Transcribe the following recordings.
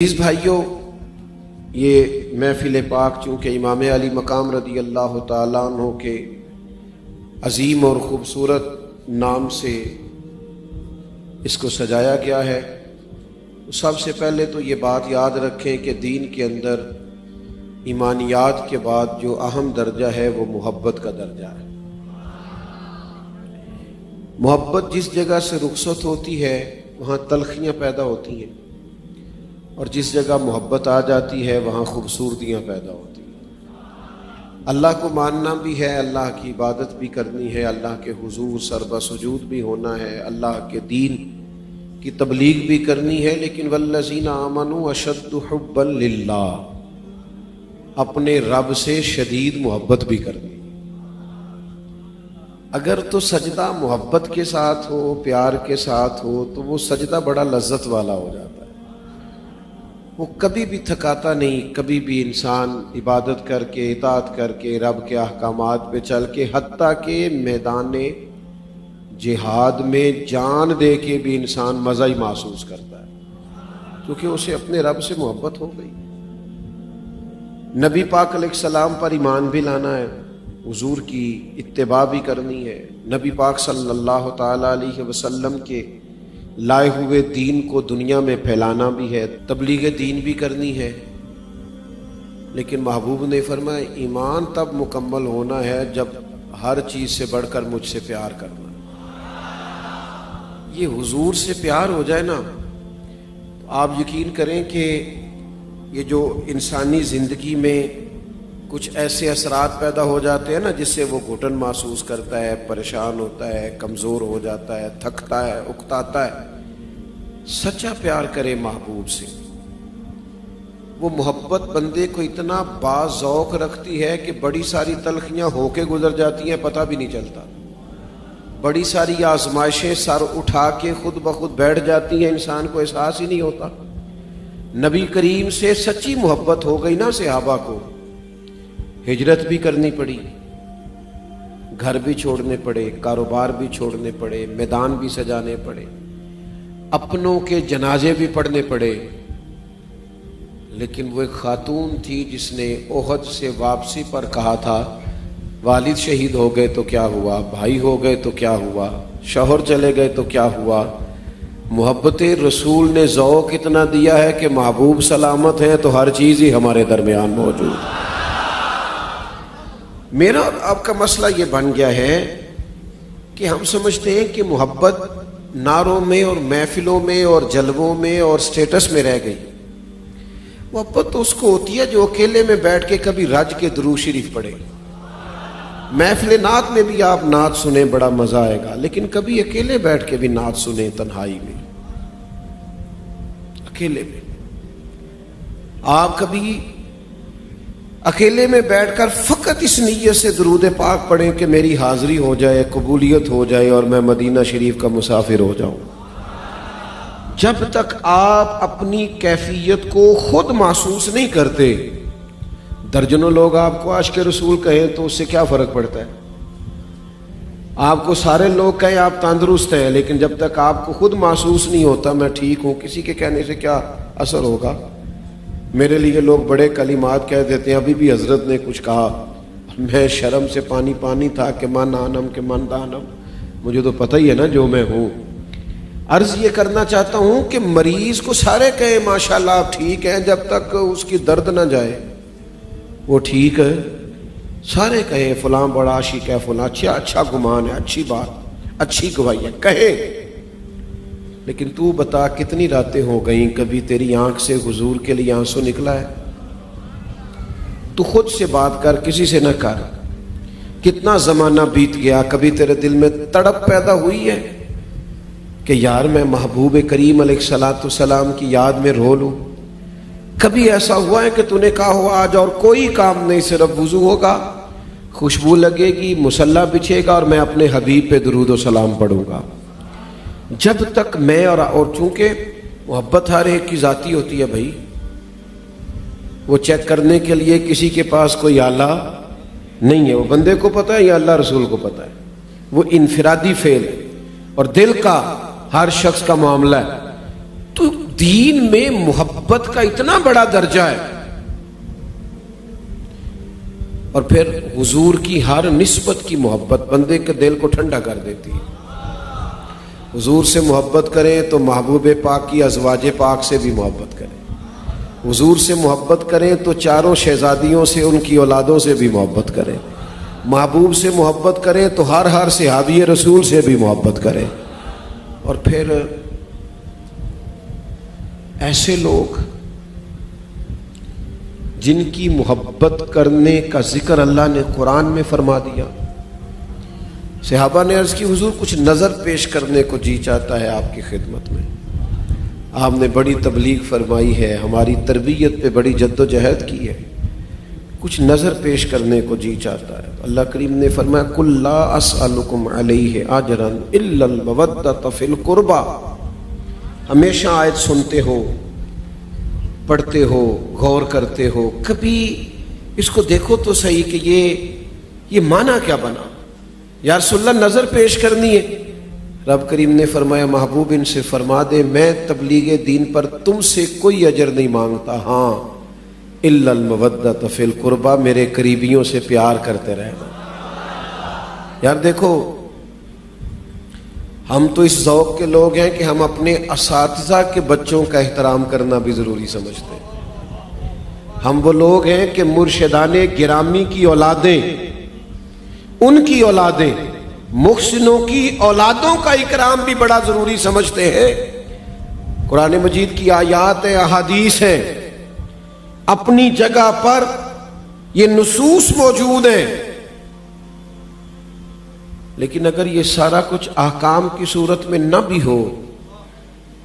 عزیز بھائیوں، یہ محفل پاک چونکہ امام علی مقام رضی اللہ تعالیٰ عنہ کے عظیم اور خوبصورت نام سے اس کو سجایا گیا ہے، سب سے پہلے تو یہ بات یاد رکھیں کہ دین کے اندر ایمانیات کے بعد جو اہم درجہ ہے وہ محبت کا درجہ ہے۔ محبت جس جگہ سے رخصت ہوتی ہے وہاں تلخیاں پیدا ہوتی ہیں، اور جس جگہ محبت آ جاتی ہے وہاں خوبصورتیاں پیدا ہوتی ہیں۔ اللہ کو ماننا بھی ہے، اللہ کی عبادت بھی کرنی ہے، اللہ کے حضور سربہ سجود بھی ہونا ہے، اللہ کے دین کی تبلیغ بھی کرنی ہے، لیکن والذین آمنوا اشد حبا للہ، اپنے رب سے شدید محبت بھی کرنی ہے۔ اگر تو سجدہ محبت کے ساتھ ہو، پیار کے ساتھ ہو، تو وہ سجدہ بڑا لذت والا ہو جاتا ہے، وہ کبھی بھی تھکاتا نہیں۔ کبھی بھی انسان عبادت کر کے، اطاعت کر کے، رب کے احکامات پہ چل کے، حتیٰ کہ میدان جہاد میں جان دے کے بھی انسان مزہ ہی محسوس کرتا ہے، کیونکہ اسے اپنے رب سے محبت ہو گئی۔ نبی پاک علیہ السلام پر ایمان بھی لانا ہے، حضور کی اتباع بھی کرنی ہے، نبی پاک صلی اللہ تعالیٰ علیہ وسلم کے لائے ہوئے دین کو دنیا میں پھیلانا بھی ہے، تبلیغ دین بھی کرنی ہے۔ لیکن محبوب نے فرمایا ایمان تب مکمل ہونا ہے جب ہر چیز سے بڑھ کر مجھ سے پیار کرنا۔ یہ حضور سے پیار ہو جائے نا، تو آپ یقین کریں کہ یہ جو انسانی زندگی میں کچھ ایسے اثرات پیدا ہو جاتے ہیں نا، جس سے وہ گھٹن محسوس کرتا ہے، پریشان ہوتا ہے، کمزور ہو جاتا ہے، تھکتا ہے، اکتاتا ہے، سچا پیار کرے محبوب سے۔ وہ محبت بندے کو اتنا باذوق رکھتی ہے کہ بڑی ساری تلخیاں ہو کے گزر جاتی ہیں، پتہ بھی نہیں چلتا۔ بڑی ساری آزمائشیں سر اٹھا کے خود بخود بیٹھ جاتی ہیں، انسان کو احساس ہی نہیں ہوتا۔ نبی کریم سے سچی محبت ہو گئی نا صحابہ کو، ہجرت بھی کرنی پڑی، گھر بھی چھوڑنے پڑے، کاروبار بھی چھوڑنے پڑے، میدان بھی سجانے پڑے، اپنوں کے جنازے بھی پڑھنے پڑے، لیکن وہ ایک خاتون تھی جس نے احد سے واپسی پر کہا تھا والد شہید ہو گئے تو کیا ہوا، بھائی ہو گئے تو کیا ہوا، شوہر چلے گئے تو کیا ہوا، محبت رسول نے ذوق اتنا دیا ہے کہ محبوب سلامت ہیں تو ہر چیز ہی ہمارے درمیان موجود ہے۔ میرا اور آپ کا مسئلہ یہ بن گیا ہے کہ ہم سمجھتے ہیں کہ محبت نعروں میں اور محفلوں میں اور جلووں میں اور سٹیٹس میں رہ گئی۔ محبت تو اس کو ہوتی ہے جو اکیلے میں بیٹھ کے کبھی رج کے درود شریف پڑھے۔ محفل نعت میں بھی آپ نعت سنیں، بڑا مزہ آئے گا، لیکن کبھی اکیلے بیٹھ کے بھی نعت سنیں، تنہائی میں، اکیلے میں۔ آپ کبھی اکیلے میں بیٹھ کر فقط اس نیت سے درود پاک پڑھیں کہ میری حاضری ہو جائے، قبولیت ہو جائے اور میں مدینہ شریف کا مسافر ہو جاؤں۔ جب تک آپ اپنی کیفیت کو خود محسوس نہیں کرتے، درجنوں لوگ آپ کو عاشق رسول کہیں تو اس سے کیا فرق پڑتا ہے؟ آپ کو سارے لوگ کہیں آپ تندرست ہیں، لیکن جب تک آپ کو خود محسوس نہیں ہوتا میں ٹھیک ہوں، کسی کے کہنے سے کیا اثر ہوگا؟ میرے لیے لوگ بڑے کلمات کہہ دیتے ہیں، ابھی بھی حضرت نے کچھ کہا، میں شرم سے پانی تھا کہ من آنم کہ من دانم، مجھے تو پتہ ہی ہے نا جو میں ہوں۔ عرض یہ کرنا چاہتا ہوں کہ مریض کو سارے کہیں ماشاءاللہ آپ ٹھیک ہیں، جب تک اس کی درد نہ جائے وہ ٹھیک ہے، سارے کہیں فلاں بڑا عاشق ہے، فلاں اچھا گمان ہے، اچھی بات، اچھی گواہی ہے، کہیں، لیکن تو بتا کتنی راتیں ہو گئیں کبھی تیری آنکھ سے حضور کے لیے آنسو نکلا ہے؟ تو خود سے بات کر، کسی سے نہ کر۔ کتنا زمانہ بیت گیا، کبھی تیرے دل میں تڑپ پیدا ہوئی ہے کہ یار میں محبوب کریم علیہ السلام کی یاد میں رو لوں؟ کبھی ایسا ہوا ہے کہ تو نے کہا ہوا آج اور کوئی کام نہیں، صرف وضو ہوگا، خوشبو لگے گی، مصلی بچھے گا اور میں اپنے حبیب پہ درود و سلام پڑھوں گا؟ جب تک میں اور چونکہ محبت ہر ایک کی ذاتی ہوتی ہے بھائی، وہ چیک کرنے کے لیے کسی کے پاس کوئی آلہ نہیں ہے، وہ بندے کو پتہ ہے یا اللہ رسول کو پتہ ہے، وہ انفرادی فعل ہے، اور دل کا ہر شخص کا معاملہ ہے۔ تو دین میں محبت کا اتنا بڑا درجہ ہے، اور پھر حضور کی ہر نسبت کی محبت بندے کے دل کو ٹھنڈا کر دیتی ہے۔ حضور سے محبت کریں تو محبوب پاک کی ازواج پاک سے بھی محبت کریں، حضور سے محبت کریں تو چاروں شہزادیوں سے، ان کی اولادوں سے بھی محبت کریں، محبوب سے محبت کریں تو ہر صحابی رسول سے بھی محبت کریں۔ اور پھر ایسے لوگ جن کی محبت کرنے کا ذکر اللہ نے قرآن میں فرما دیا، صحابہ نے عرض کی حضور کچھ نظر پیش کرنے کو جی چاہتا ہے آپ کی خدمت میں۔ آپ نے بڑی تبلیغ فرمائی ہے، ہماری تربیت پہ بڑی جد و جہد کی ہے، کچھ نظر پیش کرنے کو جی چاہتا ہے۔ اللہ کریم نے فرمایا قُل لَا أَسْأَلُكُمْ عَلَيْهِ أَجْرًا إِلَّا الْمَوَدَّةَ فِي الْقُرْبَى۔ ہمیشہ آیت سنتے ہو، پڑھتے ہو، غور کرتے ہو، کبھی اس کو دیکھو تو صحیح کہ یہ معنی کیا بنا؟ یا رسول اللہ نظر پیش کرنی ہے؟ رب کریم نے فرمایا محبوب ان سے فرما دے میں تبلیغ دین پر تم سے کوئی اجر نہیں مانگتا، ہاں الا المودۃ فی القربى، میرے قریبیوں سے پیار کرتے رہنا۔ یار دیکھو ہم تو اس ذوق کے لوگ ہیں کہ ہم اپنے اساتذہ کے بچوں کا احترام کرنا بھی ضروری سمجھتے ہیں۔ ہم وہ لوگ ہیں کہ مرشدان گرامی کی اولادیں، ان کی اولادیں، محسنوں کی اولادوں کا اکرام بھی بڑا ضروری سمجھتے ہیں۔ قرآن مجید کی آیات ہیں، احادیث ہیں، اپنی جگہ پر یہ نصوص موجود ہیں، لیکن اگر یہ سارا کچھ احکام کی صورت میں نہ بھی ہو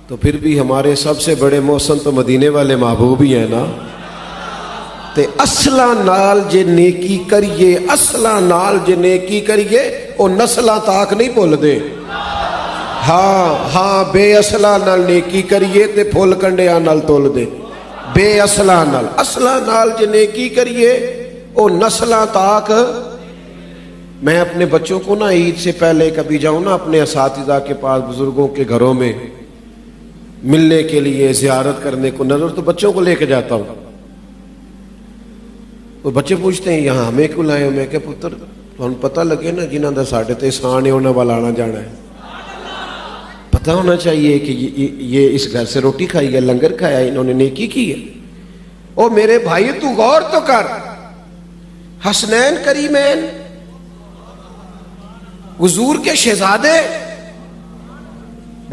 تو پھر بھی ہمارے سب سے بڑے محسن تو مدینے والے محبوب ہی ہیں نا۔ تے اصلا نال جے نیکی کریے، اصلا نال جے نیکی کریے او نسلاں تاک نہیں بھول دے۔ ہاں بے اصلا نال نیکی کریے تے پھول کنڈیاں نال تول دے۔ بے اصلا نال جے نیکی کریے او نسلاں تاک۔ میں اپنے بچوں کو نا عید سے پہلے کبھی جاؤں نا اپنے اساتذہ کے پاس، بزرگوں کے گھروں میں ملنے کے لیے، زیارت کرنے کو، نظر تو بچوں کو لے کے جاتا ہوں۔ وہ بچے پوچھتے ہیں یہاں ہمیں کیوں لائے ہو؟ میں کہ پتر تمہیں پتہ لگے نا جنہاں دا ساڈے تے احسان ہے انہاں والا آنا جانا ہے، پتہ ہونا چاہیے کہ یہ اس گھر سے روٹی کھائی ہے، لنگر کھایا ہے، انہوں نے نیکی کی ہے۔ او میرے بھائی تو غور تو کر، حسنین کریمین، حضور کے شہزادے،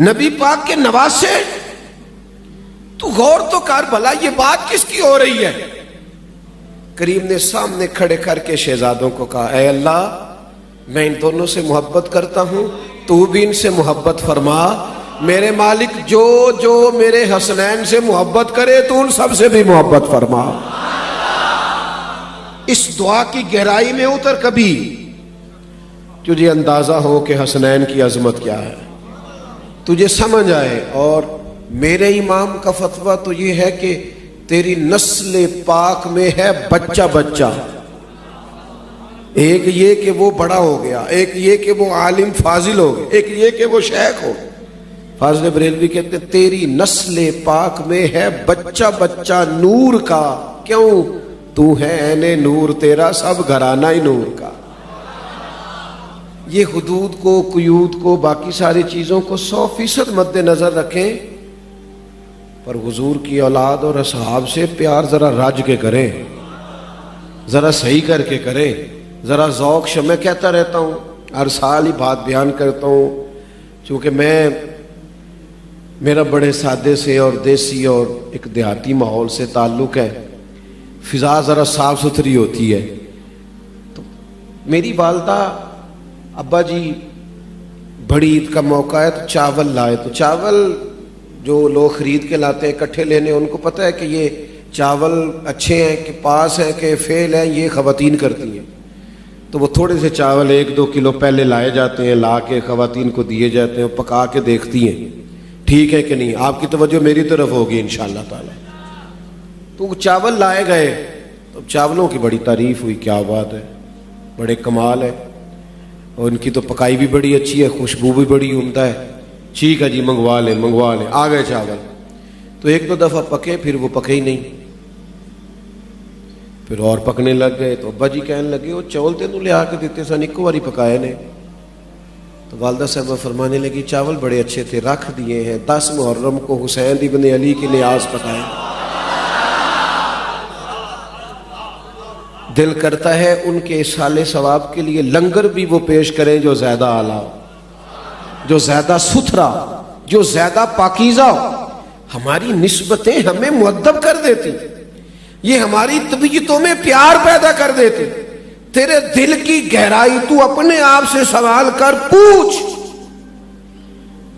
نبی پاک کے نواسے، تو غور تو کر بھلا یہ بات کس کی ہو رہی ہے؟ کریم نے سامنے کھڑے کر کے شہزادوں کو کہا اے اللہ میں ان دونوں سے محبت کرتا ہوں، تو بھی ان سے محبت فرما۔ میرے مالک جو میرے حسنین سے محبت کرے تو ان سب سے بھی محبت فرما۔ اس دعا کی گہرائی میں اتر کبھی، تجھے اندازہ ہو کہ حسنین کی عظمت کیا ہے، تجھے سمجھ آئے۔ اور میرے امام کا فتویٰ تو یہ ہے کہ تیری نسل پاک میں ہے بچہ بچہ، ایک یہ کہ وہ بڑا ہو گیا، ایک یہ کہ وہ عالم فاضل ہو گیا، ایک یہ کہ وہ شیخ ہو گیا۔ فاضل بریلوی کہتے ہیں تیری نسل پاک میں ہے بچہ بچہ نور کا، کیوں؟ تو ہے عین نور، تیرا سب گھرانہ ہی نور کا۔ یہ حدود کو، قیود کو، باقی ساری چیزوں کو 100% مد نظر رکھیں، پر حضور کی اولاد اور اصحاب سے پیار ذرا رج کے کریں، ذرا صحیح کر کے کریں، ذرا ذوق سے۔ میں کہتا رہتا ہوں، ہر سال ہی بات بیان کرتا ہوں، چونکہ میرا بڑے سادے سے اور دیسی اور ایک دیہاتی ماحول سے تعلق ہے، فضا ذرا صاف ستھری ہوتی ہے۔ تو میری والدہ ابا جی بڑی عید کا موقع ہے تو چاول لائے، تو چاول جو لوگ خرید کے لاتے ہیں اکٹھے لینے، ان کو پتہ ہے کہ یہ چاول اچھے ہیں کہ پاس ہیں کہ فیل ہیں، یہ خواتین کرتی ہیں، تو وہ تھوڑے سے چاول 1-2 کلو پہلے لائے جاتے ہیں، لا کے خواتین کو دیے جاتے ہیں، پکا کے دیکھتی ہیں ٹھیک ہے کہ نہیں۔ آپ کی توجہ میری طرف ہوگی انشاءاللہ تعالی۔ تو وہ چاول لائے گئے، تو چاولوں کی بڑی تعریف ہوئی، کیا بات ہے، بڑے کمال ہے، اور ان کی تو پکائی بھی بڑی اچھی ہے، خوشبو بھی بڑی عمدہ ہے۔ ٹھیک ہے جی منگوا لیں۔ آ گئے چاول، تو ایک دو دفعہ پکے، پھر وہ پکے ہی نہیں، پھر اور پکنے لگ گئے تو ابا جی کہنے لگے وہ چاول تینوں لے آ کے دیتے سن، ایک باری پکائے نے۔ تو والدہ صاحبہ فرمانے لگی چاول بڑے اچھے تھے، رکھ دیے ہیں، 10 محرم کو حسین ابن علی کی نیاز پکائے۔ دل کرتا ہے ان کے اصالے ثواب کے لیے لنگر بھی وہ پیش کریں جو زیادہ اعلیٰ، جو زیادہ ستھرا، جو زیادہ پاکیزہ ہو۔ ہماری نسبتیں ہمیں مؤدب کر دیتی، یہ ہماری طبیعتوں میں پیار پیدا کر دیتی۔ تیرے دل کی گہرائی تو اپنے آپ سے سوال کر، پوچھ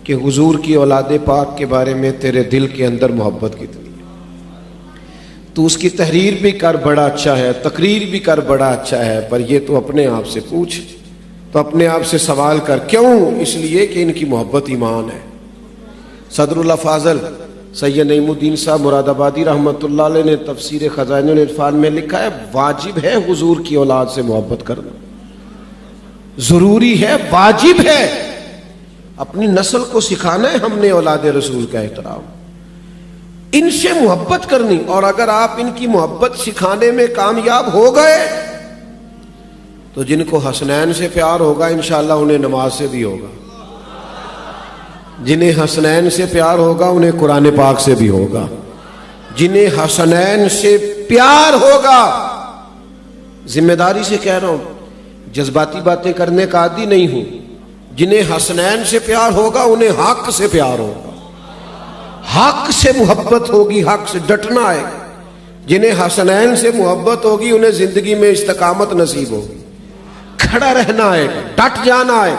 کہ حضور کی اولاد پاک کے بارے میں تیرے دل کے اندر محبت کتنی ہے۔ تو اس کی تحریر بھی کر بڑا اچھا ہے، تقریر بھی کر بڑا اچھا ہے، پر یہ تو اپنے آپ سے پوچھ، تو اپنے آپ سے سوال کر۔ کیوں؟ اس لیے کہ ان کی محبت ایمان ہے۔ صدر اللہ فاضل سید نعیم الدین صاحب مراد آبادی رحمۃ اللہ علیہ نے تفسیر خزائن العرفان میں لکھا ہے واجب ہے حضور کی اولاد سے محبت کرنا، ضروری ہے، واجب ہے۔ اپنی نسل کو سکھانا ہے ہم نے اولاد رسول کا احترام، ان سے محبت کرنی۔ اور اگر آپ ان کی محبت سکھانے میں کامیاب ہو گئے تو جن کو حسنین سے پیار ہوگا انشاءاللہ انہیں نماز سے بھی ہوگا، جنہیں حسنین سے پیار ہوگا انہیں قرآن پاک سے بھی ہوگا، جنہیں حسنین سے پیار ہوگا، ذمہ داری سے کہہ رہا ہوں، جذباتی باتیں کرنے کا عادی نہیں ہوں، جنہیں حسنین سے پیار ہوگا انہیں حق سے پیار ہوگا، حق سے محبت ہوگی، حق سے ڈٹنا ہے۔ جنہیں حسنین سے محبت ہوگی انہیں زندگی میں استقامت نصیب ہوگی، کھڑا رہنا ہے، ڈٹ جانا ہے۔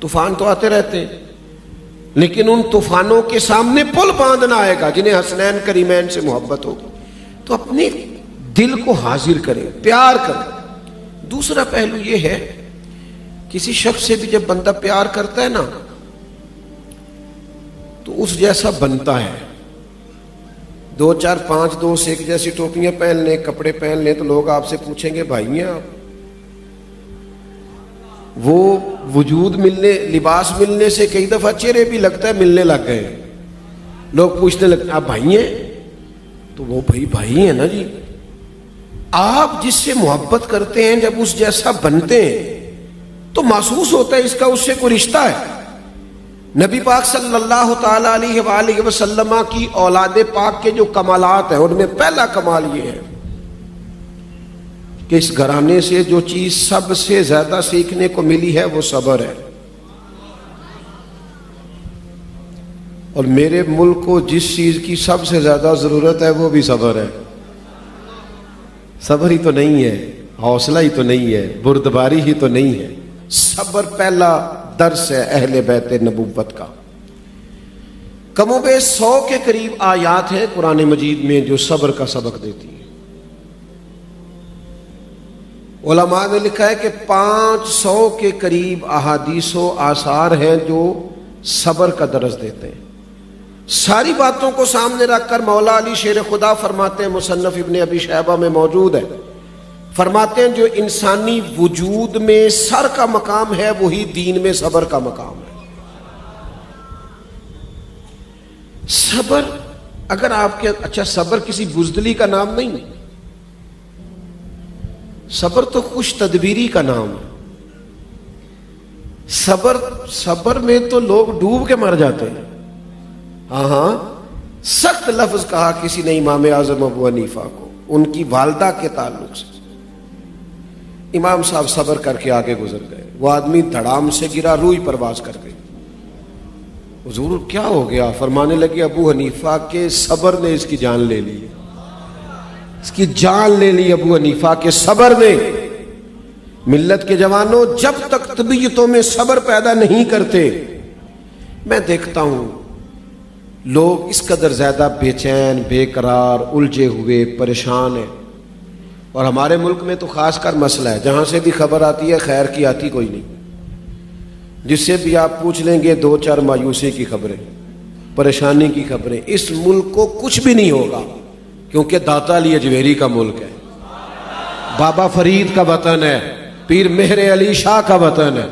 طوفان تو آتے رہتے ہیں لیکن ان طوفانوں کے سامنے پل باندھنا آئے گا۔ جنہیں حسنین کریمین سے محبت ہوگی تو اپنے دل کو حاضر کریں، پیار کریں۔ دوسرا پہلو یہ ہے، کسی شخص سے بھی جب بندہ پیار کرتا ہے نا تو اس جیسا بنتا ہے۔ 2 4 5 دوست ایک جیسی ٹوپیاں پہن لیں، کپڑے پہن لیں تو لوگ آپ سے پوچھیں گے بھائی ہیں آپ؟ وہ وجود ملنے، لباس ملنے سے کئی دفعہ چہرے بھی لگتا ہے ملنے لگ گئے، لوگ پوچھنے لگتے ہیں آپ بھائی ہیں؟ تو وہ بھائی ہیں نا جی۔ آپ جس سے محبت کرتے ہیں جب اس جیسا بنتے ہیں تو محسوس ہوتا ہے اس کا اس سے کوئی رشتہ ہے۔ نبی پاک صلی اللہ تعالی علیہ وآلہ وسلم کی اولاد پاک کے جو کمالات ہیں ان میں پہلا کمال یہ ہے کہ اس گھرانے سے جو چیز سب سے زیادہ سیکھنے کو ملی ہے وہ صبر ہے۔ اور میرے ملک کو جس چیز کی سب سے زیادہ ضرورت ہے وہ بھی صبر ہے۔ صبر ہی تو نہیں ہے، حوصلہ ہی تو نہیں ہے، بردباری ہی تو نہیں ہے۔ صبر پہلا درس ہے اہل بیت نبوت کا۔ کم و بیش 100 کے قریب آیات ہیں قرآن مجید میں جو صبر کا سبق دیتی ہیں۔ علماء نے لکھا ہے کہ 500 کے قریب احادیث و آثار ہیں جو صبر کا درس دیتے ہیں۔ ساری باتوں کو سامنے رکھ کر مولا علی شیر خدا فرماتے ہیں، مصنف ابن ابی شیبہ میں موجود ہے، فرماتے ہیں جو انسانی وجود میں سر کا مقام ہے وہی دین میں صبر کا مقام ہے۔ صبر اگر آپ کے اچھا صبر کسی بزدلی کا نام نہیں، صبر تو خوش تدبیری کا نام ہے۔ صبر میں تو لوگ ڈوب کے مر جاتے ہیں۔ ہاں سخت لفظ کہا کسی نے امام اعظم ابو حنیفہ کو ان کی والدہ کے تعلق سے۔ امام صاحب صبر کر کے آگے گزر گئے، وہ آدمی دھڑام سے گرا، روئی پرواز کر گئی۔ حضور کیا ہو گیا؟ فرمانے لگے ابو حنیفہ کے صبر نے اس کی جان لے لی، اس کی جان لے لی ابو حنیفہ کے صبر نے۔ ملت کے جوانوں، جب تک طبیعتوں میں صبر پیدا نہیں کرتے، میں دیکھتا ہوں لوگ اس قدر زیادہ بے چین، بے قرار، الجھے ہوئے، پریشان ہیں۔ اور ہمارے ملک میں تو خاص کر مسئلہ ہے، جہاں سے بھی خبر آتی ہے خیر کی آتی کوئی نہیں، جس سے بھی آپ پوچھ لیں گے 2 4 مایوسی کی خبریں، پریشانی کی خبریں۔ اس ملک کو کچھ بھی نہیں ہوگا کیونکہ داتا علی اجویری کا ملک ہے، بابا فرید کا وطن ہے، پیر مہر علی شاہ کا وطن ہے۔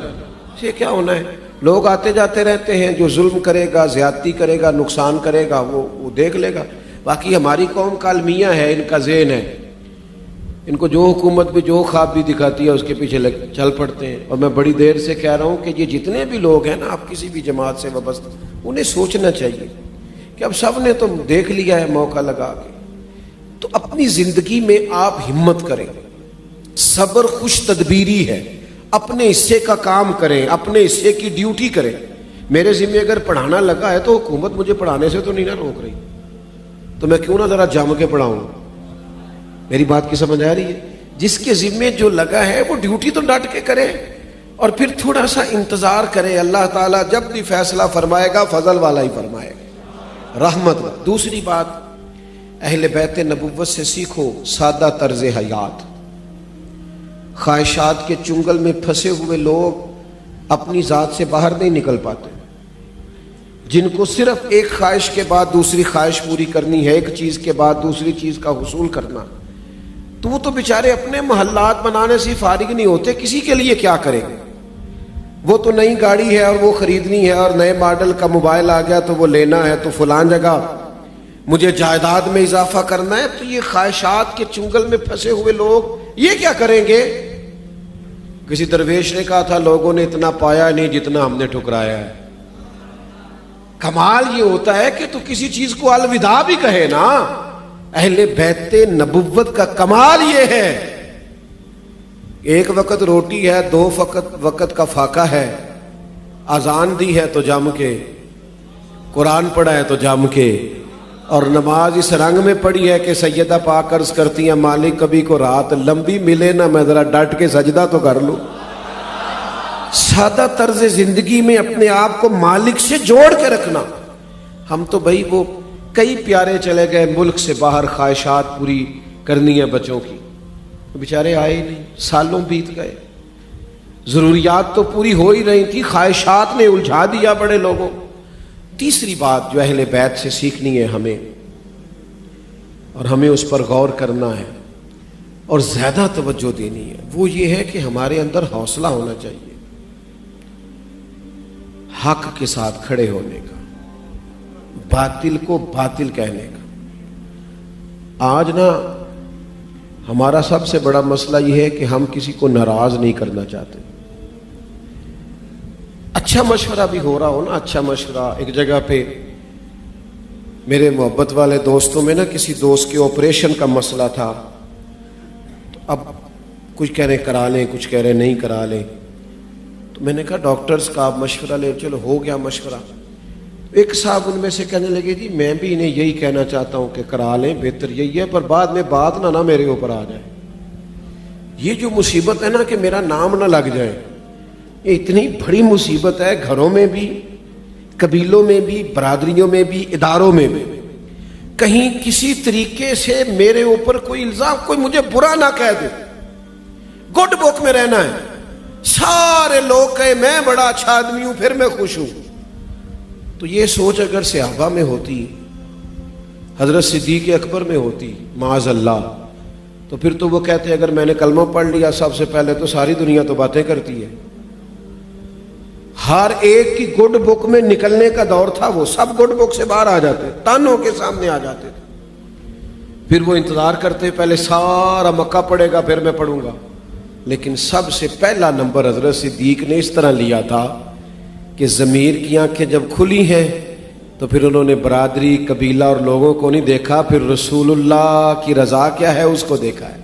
یہ کیا ہونا ہے؟ لوگ آتے جاتے رہتے ہیں، جو ظلم کرے گا، زیادتی کرے گا، نقصان کرے گا وہ دیکھ لے گا۔ باقی ہماری قوم کا المیہ ہے، ان کا ذہن ہے، ان کو جو حکومت بھی جو خواب بھی دکھاتی ہے اس کے پیچھے چل پڑتے ہیں۔ اور میں بڑی دیر سے کہہ رہا ہوں کہ یہ جتنے بھی لوگ ہیں نا، آپ کسی بھی جماعت سے وابستہ، انہیں سوچنا چاہیے کہ اب سب نے تو دیکھ لیا ہے موقع لگا کے، تو اپنی زندگی میں آپ ہمت کریں، صبر خوش تدبیری ہے، اپنے حصے کا کام کریں، اپنے حصے کی ڈیوٹی کریں۔ میرے ذمہ اگر پڑھانا لگا ہے تو حکومت مجھے پڑھانے سے تو نہیں نہ روک رہی، تو میں کیوں نہ ذرا جم کے پڑھاؤں؟ میری بات کی سمجھ آ رہی ہے؟ جس کے ذمہ جو لگا ہے وہ ڈیوٹی تو ڈٹ کے کرے، اور پھر تھوڑا سا انتظار کرے، اللہ تعالیٰ جب بھی فیصلہ فرمائے گا فضل والا ہی فرمائے گا، رحمت والا۔ دوسری بات، اہل بیت نبوت سے سیکھو سادہ طرز حیات۔ خواہشات کے چنگل میں پھنسے ہوئے لوگ اپنی ذات سے باہر نہیں نکل پاتے، جن کو صرف ایک خواہش کے بعد دوسری خواہش پوری کرنی ہے، ایک چیز کے بعد دوسری چیز کا حصول کرنا، تو وہ تو بیچارے اپنے محلات بنانے سے فارغ نہیں ہوتے، کسی کے لیے کیا کریں گے؟ وہ تو نئی گاڑی ہے اور وہ خریدنی ہے، اور نئے ماڈل کا موبائل آ گیا تو وہ لینا ہے، تو فلان جگہ مجھے جائیداد میں اضافہ کرنا ہے۔ تو یہ خواہشات کے چنگل میں پھنسے ہوئے لوگ یہ کیا کریں گے؟ کسی درویش نے کہا تھا، لوگوں نے اتنا پایا نہیں جتنا ہم نے ٹھکرایا ہے۔ کمال یہ ہوتا ہے کہ تو کسی چیز کو الوداع بھی کہے نا۔ اہل بیت نبوت کا کمال یہ ہے، ایک وقت روٹی ہے، دو وقت کا فاقہ ہے، اذان دی ہے تو جم کے، قرآن پڑھا ہے تو جم کے، اور نماز اس رنگ میں پڑھی ہے کہ سیدہ پاک عرض کرتی ہیں، مالک کبھی کو رات لمبی ملے نا میں ذرا ڈٹ کے سجدہ تو کر لوں۔ سادہ طرز زندگی میں اپنے آپ کو مالک سے جوڑ کے رکھنا۔ ہم تو بھائی وہ کئی پیارے چلے گئے ملک سے باہر، خواہشات پوری کرنی ہے بچوں کی، بیچارے آئے ہی نہیں، سالوں بیت گئے، ضروریات تو پوری ہو ہی رہی تھی، خواہشات نے الجھا دیا بڑے لوگوں۔ تیسری بات جو اہل بیت سے سیکھنی ہے ہمیں، اور ہمیں اس پر غور کرنا ہے اور زیادہ توجہ دینی ہے، وہ یہ ہے کہ ہمارے اندر حوصلہ ہونا چاہیے حق کے ساتھ کھڑے ہونے کا، باطل کو باطل کہنے کا۔ آج نا ہمارا سب سے بڑا مسئلہ یہ ہے کہ ہم کسی کو ناراض نہیں کرنا چاہتے۔ اچھا مشورہ بھی ہو رہا ہو نا، اچھا مشورہ، ایک جگہ پہ میرے محبت والے دوستوں میں نا کسی دوست کے آپریشن کا مسئلہ تھا، تو اب کچھ کہہ رہے کرا لیں، کچھ کہہ رہے نہیں کرا لیں، تو میں نے کہا ڈاکٹرز کا آپ مشورہ لیں، چلو ہو گیا مشورہ۔ ایک صاحب ان میں سے کہنے لگے جی میں بھی انہیں یہی کہنا چاہتا ہوں کہ کرا لیں، بہتر یہی ہے، پر بعد میں بات نہ میرے اوپر آ جائے۔ یہ جو مصیبت ہے نا کہ میرا نام نہ لگ جائے، یہ اتنی بڑی مصیبت ہے، گھروں میں بھی، قبیلوں میں بھی، برادریوں میں بھی، اداروں میں بھی۔ کہیں کسی طریقے سے میرے اوپر کوئی الزام، کوئی مجھے برا نہ کہہ دے، گڈ بک میں رہنا ہے، سارے لوگ کہے میں بڑا اچھا آدمی ہوں پھر میں خوش ہوں۔ تو یہ سوچ اگر صحابہ میں ہوتی، حضرت صدیق اکبر میں ہوتی معاذ اللہ، تو پھر تو وہ کہتے اگر میں نے کلمہ پڑھ لیا سب سے پہلے تو ساری دنیا تو باتیں کرتی ہے۔ ہر ایک کی گڈ بک میں نکلنے کا دور تھا، وہ سب گڈ بک سے باہر آ جاتے، تانوں کے سامنے آ جاتے تھے۔ پھر وہ انتظار کرتے پہلے سارا مکہ پڑھے گا پھر میں پڑھوں گا، لیکن سب سے پہلا نمبر حضرت صدیق نے اس طرح لیا تھا کہ ضمیر کی آنکھیں جب کھلی ہیں تو پھر انہوں نے برادری، قبیلہ اور لوگوں کو نہیں دیکھا، پھر رسول اللہ کی رضا کیا ہے اس کو دیکھا ہے،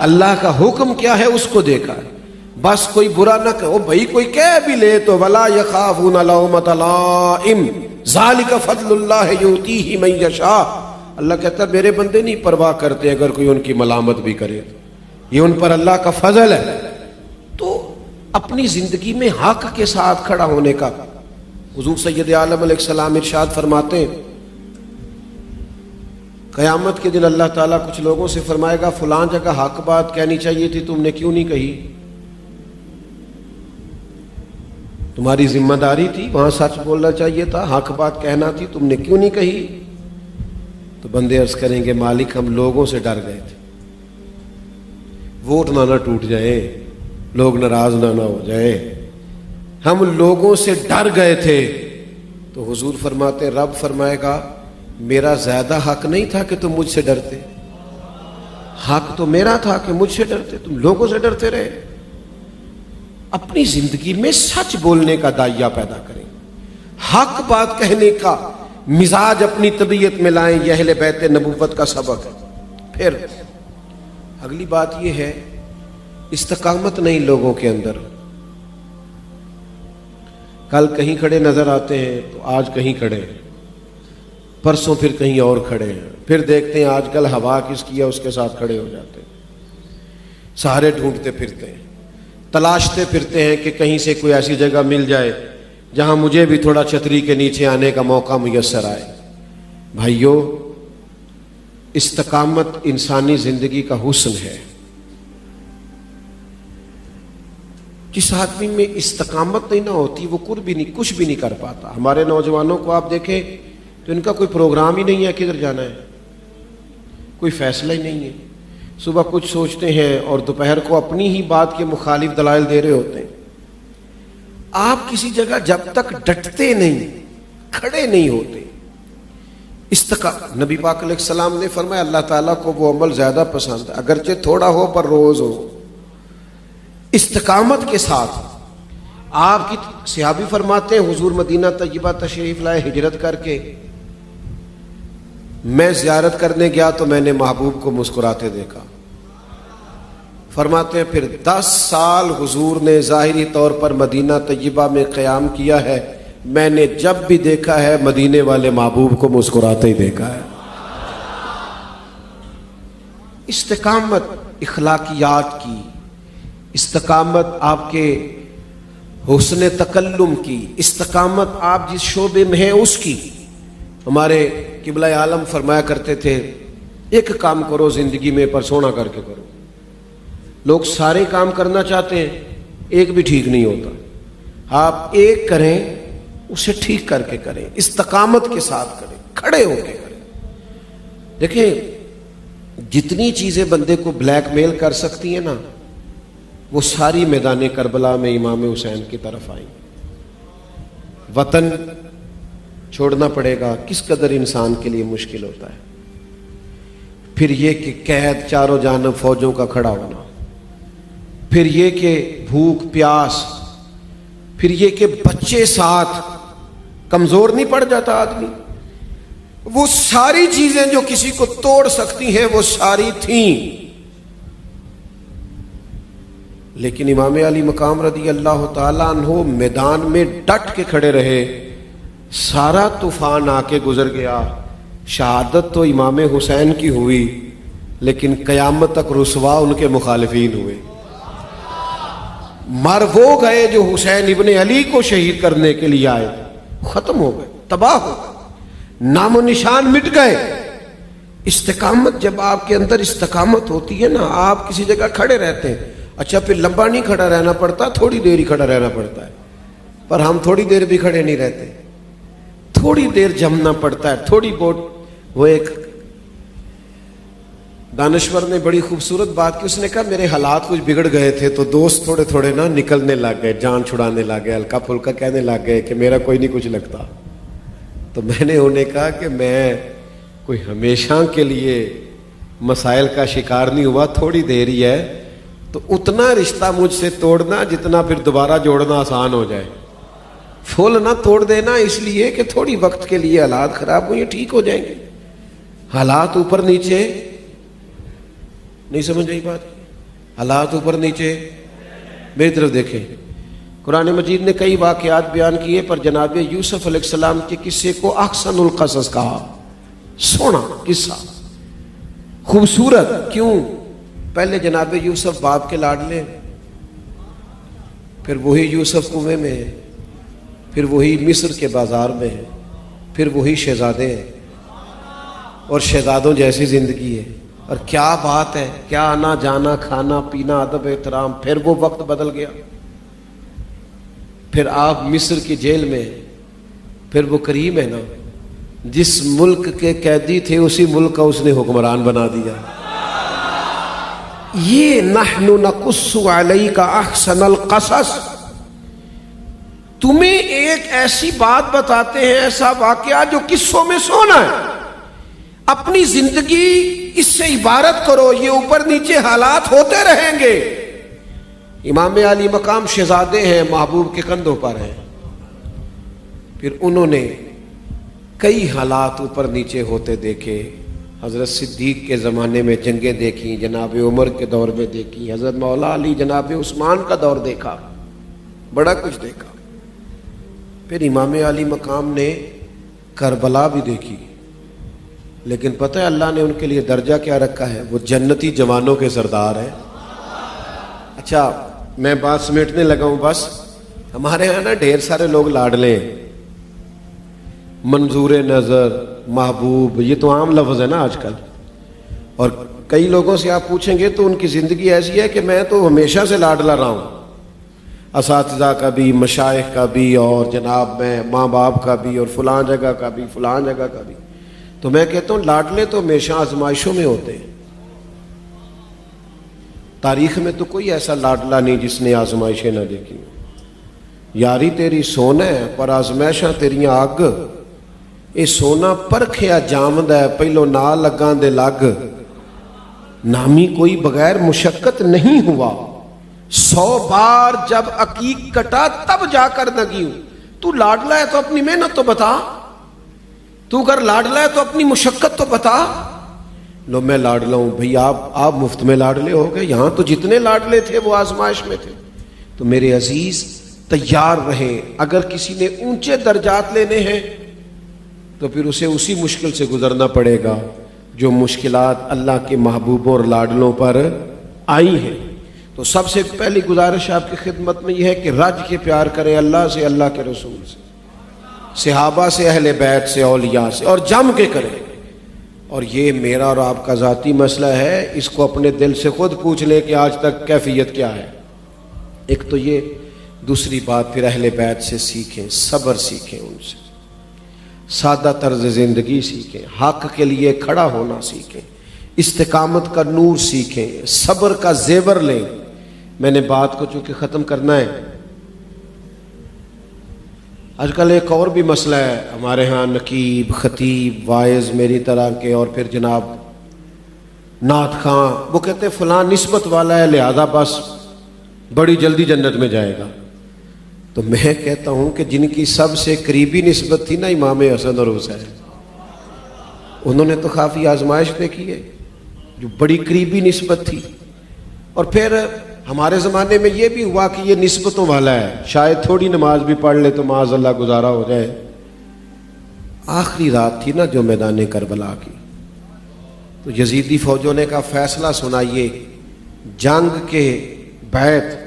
اللہ کا حکم کیا ہے اس کو دیکھا ہے۔ بس کوئی برا نہ کہو بھائی، کوئی کہہ بھی لے تو ولا یخافون لومۃ لائم ذالک فضل اللہ یؤتیہ من یشاء، اللہ کہتا ہے میرے بندے نہیں پرواہ کرتے اگر کوئی ان کی ملامت بھی کرے، یہ ان پر اللہ کا فضل ہے۔ تو اپنی زندگی میں حق کے ساتھ کھڑا ہونے کا، حضور سید عالم علیہ السلام ارشاد فرماتے ہیں قیامت کے دن اللہ تعالیٰ کچھ لوگوں سے فرمائے گا فلاں جگہ حق بات کہنی چاہیے تھی تم نے کیوں نہیں کہی، تمہاری ذمہ داری تھی، وہاں سچ بولنا چاہیے تھا، حق بات کہنا تھی، تم نے کیوں نہیں کہی؟ تو بندے عرض کریں گے مالک ہم لوگوں سے ڈر گئے تھے، ووٹ نہ ٹوٹ جائے، لوگ ناراض نہ ہو جائے، ہم لوگوں سے ڈر گئے تھے. تو حضور فرماتے رب فرمائے گا میرا زیادہ حق نہیں تھا کہ تم مجھ سے ڈرتے، حق تو میرا تھا کہ مجھ سے ڈرتے، تم لوگوں سے ڈرتے رہے. اپنی زندگی میں سچ بولنے کا دائیا پیدا کریں، حق بات کہنے کا مزاج اپنی طبیعت میں لائیں. یہ اہل بیت نبوت کا سبق ہے. پھر اگلی بات یہ ہے استقامت نہیں لوگوں کے اندر. کل کہیں کھڑے نظر آتے ہیں تو آج کہیں کھڑے ہیں، پرسوں پھر کہیں اور کھڑے ہیں، پھر دیکھتے ہیں آج کل ہوا کس کی ہے اس کے ساتھ کھڑے ہو جاتے ہیں. سہارے ڈھونڈتے پھرتے ہیں، تلاشتے پھرتے ہیں کہ کہیں سے کوئی ایسی جگہ مل جائے جہاں مجھے بھی تھوڑا چھتری کے نیچے آنے کا موقع میسر آئے. بھائیو، استقامت انسانی زندگی کا حسن ہے. جس آدمی میں استقامت نہیں نہ ہوتی وہ کچھ بھی نہیں کر پاتا. ہمارے نوجوانوں کو آپ دیکھیں تو ان کا کوئی پروگرام ہی نہیں ہے کدھر جانا ہے، کوئی فیصلہ ہی نہیں ہے. صبح کچھ سوچتے ہیں اور دوپہر کو اپنی ہی بات کے مخالف دلائل دے رہے ہوتے ہیں. آپ کسی جگہ جب تک ڈٹتے نہیں، کھڑے نہیں ہوتے. نبی پاک علیہ السلام نے فرمایا اللہ تعالیٰ کو وہ عمل زیادہ پسند ہے اگرچہ تھوڑا ہو پر روز ہو. استقامت کے ساتھ آپ کی صحابی فرماتے ہیں حضور مدینہ طیبہ تشریف لائے ہجرت کر کے، میں زیارت کرنے گیا تو میں نے محبوب کو مسکراتے دیکھا. فرماتے ہیں پھر 10 سال حضور نے ظاہری طور پر مدینہ طیبہ میں قیام کیا ہے، میں نے جب بھی دیکھا ہے مدینے والے محبوب کو مسکراتے ہی دیکھا ہے. استقامت اخلاقیات کی، استقامت آپ کے حسن تکلم کی، استقامت آپ جس شعبے میں ہیں اس کی. ہمارے قبلہ عالم فرمایا کرتے تھے ایک کام کرو زندگی میں پر سونا کر کے کرو. لوگ سارے کام کرنا چاہتے ہیں، ایک بھی ٹھیک نہیں ہوتا. آپ ایک کریں اسے ٹھیک کر کے کریں، استقامت کے ساتھ کریں، کھڑے ہو کے کریں. دیکھیں جتنی چیزیں بندے کو بلیک میل کر سکتی ہیں نا وہ ساری میدان کربلا میں امام حسین کی طرف آئیں. وطن چھوڑنا پڑے گا، کس قدر انسان کے لیے مشکل ہوتا ہے. پھر یہ کہ قید چاروں جانب فوجوں کا کھڑا ہونا، پھر یہ کہ بھوک پیاس، پھر یہ کہ بچے ساتھ، کمزور نہیں پڑ جاتا آدمی. وہ ساری چیزیں جو کسی کو توڑ سکتی ہیں وہ ساری تھیں. لیکن امام علی مقام رضی اللہ تعالیٰ عنہ میدان میں ڈٹ کے کھڑے رہے. سارا طوفان آ کے گزر گیا، شہادت تو امام حسین کی ہوئی لیکن قیامت تک رسوا ان کے مخالفین ہوئے. مر وہ گئے جو حسین ابن علی کو شہید کرنے کے لیے آئے، ختم ہو گئے، تباہ ہو گئے، نام و نشان مٹ گئے. استقامت جب آپ کے اندر استقامت ہوتی ہے نا، آپ کسی جگہ کھڑے رہتے ہیں. اچھا پھر لمبا نہیں کھڑا رہنا پڑتا، تھوڑی دیر ہی کھڑا رہنا پڑتا ہے. پر ہم تھوڑی دیر بھی کھڑے نہیں رہتے، تھوڑی دیر جمنا پڑتا ہے، تھوڑی بہت. وہ ایک دانشور نے بڑی خوبصورت بات کی. اس نے کہا میرے حالات کچھ بگڑ گئے تھے تو دوست تھوڑے تھوڑے نا نکلنے لگ گئے، جان چھڑانے لگ گئے، ہلکا پھلکا کہنے لگ گئے کہ میرا کوئی نہیں کچھ لگتا. تو میں نے انہیں کہا کہ میں کوئی ہمیشہ کے لیے مسائل کا شکار نہیں ہوا، تھوڑی دیر ہی ہے، تو اتنا رشتہ مجھ سے توڑنا جتنا پھر دوبارہ جوڑنا آسان ہو جائے. پھول نہ توڑ دینا اس لیے کہ تھوڑی وقت کے لیے حالات خراب ہوئے، ٹھیک ہو جائیں گے. حالات اوپر نیچے نہیں سمجھ رہی بات، حالات اوپر نیچے. میری طرف دیکھیں، قرآن مجید نے کئی واقعات بیان کیے پر جناب یوسف علیہ السلام کے قصے کو احسن القصص کہا. سونا قصہ، خوبصورت. کیوں؟ پہلے جناب یوسف باپ کے لاڈلے، پھر وہی یوسف کنویں میں ہے، پھر وہی مصر کے بازار میں ہے، پھر وہی شہزادے ہیں اور شہزادوں جیسی زندگی ہے. اور کیا بات ہے، کیا آنا جانا، کھانا پینا، ادب احترام. پھر وہ وقت بدل گیا، پھر آپ مصر کی جیل میں. پھر وہ کریم ہے نا، جس ملک کے قیدی تھے اسی ملک کا اس نے حکمران بنا دیا. یہ نحن نقص علیک احسن القصص، تمہیں ایک ایسی بات بتاتے ہیں، ایسا واقعہ جو قصوں میں سونا ہے. اپنی زندگی اس سے عبارت کرو، یہ اوپر نیچے حالات ہوتے رہیں گے. امام علی مقام شہزادے ہیں، محبوب کے کندھوں پر ہیں. پھر انہوں نے کئی حالات اوپر نیچے ہوتے دیکھے. حضرت صدیق کے زمانے میں جنگیں دیکھی، جناب عمر کے دور میں دیکھی، حضرت مولا علی جناب عثمان کا دور دیکھا، بڑا کچھ دیکھا. پھر امام علی مقام نے کربلا بھی دیکھی. لیکن پتہ ہے اللہ نے ان کے لیے درجہ کیا رکھا ہے؟ وہ جنتی جوانوں کے سردار ہیں. اچھا میں بات سمیٹنے لگا ہوں. بس ہمارے ہاں نا ڈھیر سارے لوگ لاڈلے ہیں. منظور نظر، محبوب، یہ تو عام لفظ ہے نا آج کل. اور کئی لوگوں سے آپ پوچھیں گے تو ان کی زندگی ایسی ہے کہ میں تو ہمیشہ سے لاڈلا رہا ہوں، اساتذہ کا بھی، مشائخ کا بھی، اور جناب میں ماں باپ کا بھی، اور فلاں جگہ کا بھی، فلاں جگہ کا بھی. تو میں کہتا ہوں لاڈلے تو ہمیشہ آزمائشوں میں ہوتے ہیں. تاریخ میں تو کوئی ایسا لاڈلا نہیں جس نے آزمائشیں نہ دیکھی. یاری تیری سونا ہے پر آزمائشاں تیریاں اگ. اے سونا پرکھیا جامد ہے پہلو نہ لگاں دے لگ. نامی کوئی بغیر مشقت نہیں ہوا، 100 بار جب عقیق کٹا تب جا کر نگی ہوں. تو لاڈلا ہے تو اپنی محنت تو بتا، تو اگر لاڈلا ہے تو اپنی مشقت تو بتا. لو میں لاڈلا ہوں بھئی، آپ مفت میں لاڈلے ہو گئے. یہاں تو جتنے لاڈلے تھے وہ آزمائش میں تھے. تو میرے عزیز تیار رہیں. اگر کسی نے اونچے درجات لینے ہیں تو پھر اسے اسی مشکل سے گزرنا پڑے گا جو مشکلات اللہ کے محبوبوں اور لاڈلوں پر آئی ہیں. تو سب سے پہلی گزارش آپ کی خدمت میں یہ ہے کہ رج کے پیار کریں اللہ سے، اللہ کے رسول سے، صحابہ سے، اہل بیت سے، اولیاء سے، اور جم کے کریں. اور یہ میرا اور آپ کا ذاتی مسئلہ ہے، اس کو اپنے دل سے خود پوچھ لیں کہ آج تک کیفیت کیا ہے. ایک تو یہ. دوسری بات پھر اہل بیت سے سیکھیں، صبر سیکھیں، ان سے سادہ طرز زندگی سیکھیں، حق کے لیے کھڑا ہونا سیکھیں، استقامت کا نور سیکھیں، صبر کا زیور لیں. میں نے بات کو چونکہ ختم کرنا ہے. آج کل ایک اور بھی مسئلہ ہے ہمارے ہاں، نقیب، خطیب، واعظ میری طرح کے، اور پھر جناب نعت خواں، وہ کہتے ہیں فلاں نسبت والا ہے لہذا بس بڑی جلدی جنت میں جائے گا. تو میں کہتا ہوں کہ جن کی سب سے قریبی نسبت تھی نا امام حسن اور حسین، انہوں نے تو کافی آزمائش دیکھی ہے، جو بڑی قریبی نسبت تھی. اور پھر ہمارے زمانے میں یہ بھی ہوا کہ یہ نسبتوں والا ہے، شاید تھوڑی نماز بھی پڑھ لے تو معاذ اللہ گزارا ہو جائے. آخری رات تھی نا جو میدان کربلا کی، تو یزیدی فوجوں نے کہا فیصلہ سنائیے جنگ کے بیت.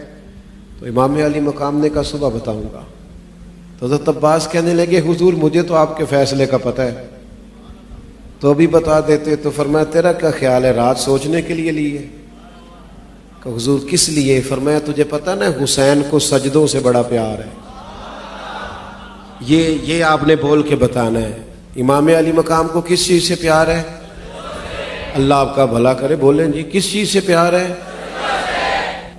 تو امام علی مقام نے کہا صبح بتاؤں گا. تو حضرت عباس کہنے لگے حضور مجھے تو آپ کے فیصلے کا پتہ ہے، تو بھی بتا دیتے. تو فرمایا تیرا کیا خیال ہے، رات سوچنے کے لیے لی ہے؟ کہ حضور کس لیے؟ فرمایا تجھے پتہ نا حسین کو سجدوں سے بڑا پیار ہے. یہ آپ نے بول کے بتانا ہے. امام علی مقام کو کس چیز سے پیار ہے؟ اللہ آپ کا بھلا کرے، بولیں جی کس چیز سے پیار ہے؟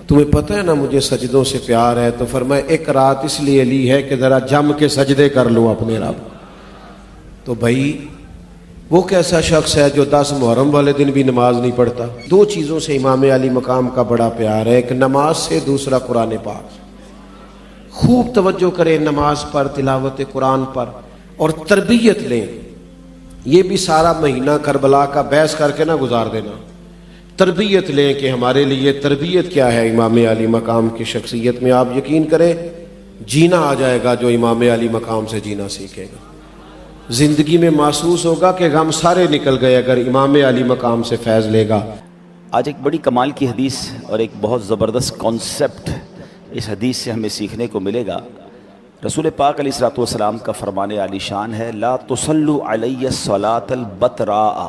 تمہیں پتہ ہے نا مجھے سجدوں سے پیار ہے. تو فرمایا ایک رات اس لیے لی ہے کہ ذرا جم کے سجدے کر لوں اپنے رب. تو بھائی وہ کیسا شخص ہے جو 10 محرم والے دن بھی نماز نہیں پڑھتا؟ 2 چیزوں سے امام علی مقام کا بڑا پیار ہے، ایک نماز سے، دوسرا قرآن پاک. خوب توجہ کریں نماز پر، تلاوت قرآن پر، اور تربیت لیں. یہ بھی سارا مہینہ کربلا کا بحث کر کے نہ گزار دینا. تربیت لیں کہ ہمارے لیے تربیت کیا ہے امام علی مقام کی شخصیت میں. آپ یقین کریں جینا آ جائے گا جو امام علی مقام سے جینا سیکھے گا. زندگی میں محسوس ہوگا کہ غم سارے نکل گئے اگر امام علی مقام سے فیض لے گا. آج ایک بڑی کمال کی حدیث اور ایک بہت زبردست کانسیپٹ اس حدیث سے ہمیں سیکھنے کو ملے گا. رسول پاک علیہ الصلوۃ والسلام کا فرمان عالی شان ہے لا تصلوا علی الصلاۃ البتراء.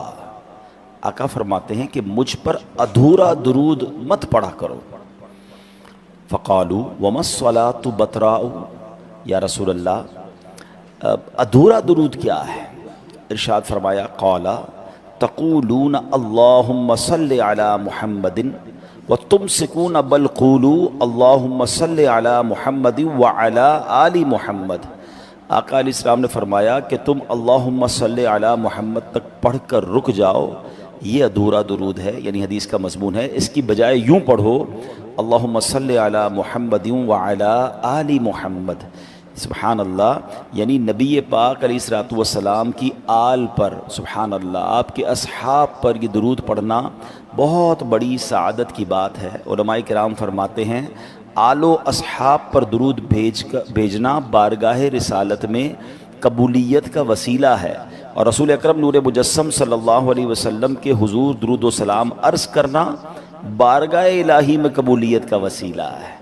آقا فرماتے ہیں کہ مجھ پر ادھورا درود مت پڑھا کرو. فقالوا وما الصلاۃ بتراء، یا رسول اللہ ادھورا درود کیا ہے؟ ارشاد فرمایا قال تقولون اللہم صل علی محمد وَتُمْسِكُونَ بَلْ قُولُوا اللَّهُمَّ صَلِّ عَلَى مُحَمَّدٍ وَعَلَى آلِ محمد۔ آقا علیہ السلام نے فرمایا کہ تم اللہم صلی علی محمد تک پڑھ کر رک جاؤ، یہ ادھورا درود ہے، یعنی حدیث کا مضمون ہے۔ اس کی بجائے یوں پڑھو اللہم صلی علی محمد وعلی آل محمد۔ سبحان اللہ، یعنی نبی پاک علیہ الصلوۃ والسلام کی آل پر، سبحان اللہ، آپ کے اصحاب پر یہ درود پڑھنا بہت بڑی سعادت کی بات ہے۔ علماء کرام فرماتے ہیں آل و اصحاب پر درود بھیجنا بارگاہ رسالت میں قبولیت کا وسیلہ ہے، اور رسول اکرم نور مجسم صلی اللہ علیہ وسلم کے حضور درود و سلام عرض کرنا بارگاہ الہی میں قبولیت کا وسیلہ ہے۔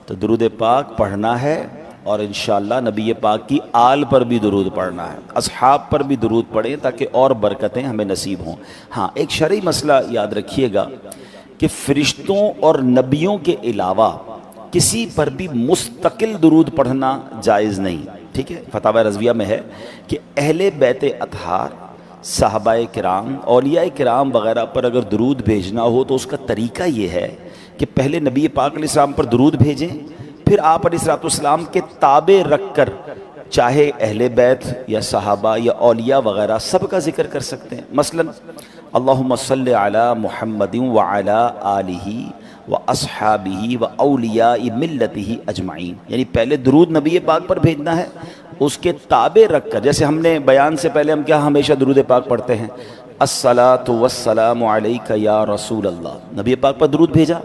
تو درود پاک پڑھنا ہے، اور انشاءاللہ نبی پاک کی آل پر بھی درود پڑھنا ہے، اصحاب پر بھی درود پڑھیں تاکہ اور برکتیں ہمیں نصیب ہوں۔ ہاں، ایک شرعی مسئلہ یاد رکھیے گا کہ فرشتوں اور نبیوں کے علاوہ کسی پر بھی مستقل درود پڑھنا جائز نہیں، ٹھیک ہے؟ فتاوی رضویہ میں ہے کہ اہل بیت اطہار، صحابہ کرام، اولیاء کرام وغیرہ پر اگر درود بھیجنا ہو تو اس کا طریقہ یہ ہے کہ پہلے نبی پاک علیہ السلام پر درود بھیجیں، پھر آپ علیہ السلام کے تابع رکھ کر چاہے اہل بیت یا صحابہ یا اولیاء وغیرہ سب کا ذکر کر سکتے ہیں۔ مثلا اللہم صلی علی محمد وعلی آلہ واصحابہ واولیاء ملتہ اجمعین، یعنی پہلے درود نبی پاک پر بھیجنا ہے، اس کے تابع رکھ کر، جیسے ہم نے بیان سے پہلے ہم کیا ہمیشہ درود پاک پڑھتے ہیں، الصلاۃ والسلام علیک یا رسول اللہ، نبی پاک پر درود بھیجا،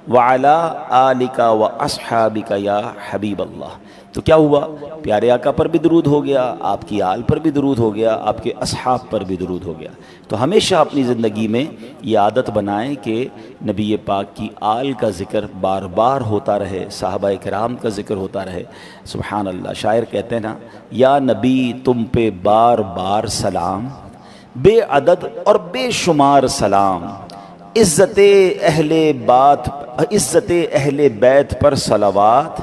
وعلی آلک واصحابک یا حبیب اللہ، تو کیا ہوا؟ پیارے آقا پر بھی درود ہو گیا، آپ کی آل پر بھی درود ہو گیا، آپ کے اصحاب پر بھی درود ہو گیا۔ تو ہمیشہ اپنی زندگی میں یہ عادت بنائیں کہ نبی پاک کی آل کا ذکر بار بار ہوتا رہے، صحابہ کرام کا ذکر ہوتا رہے۔ سبحان اللہ، شاعر کہتے ہیں نا، یا نبی تم پہ بار بار سلام، بے عدد اور بے شمار سلام، عزت اہل بیت پر صلوات،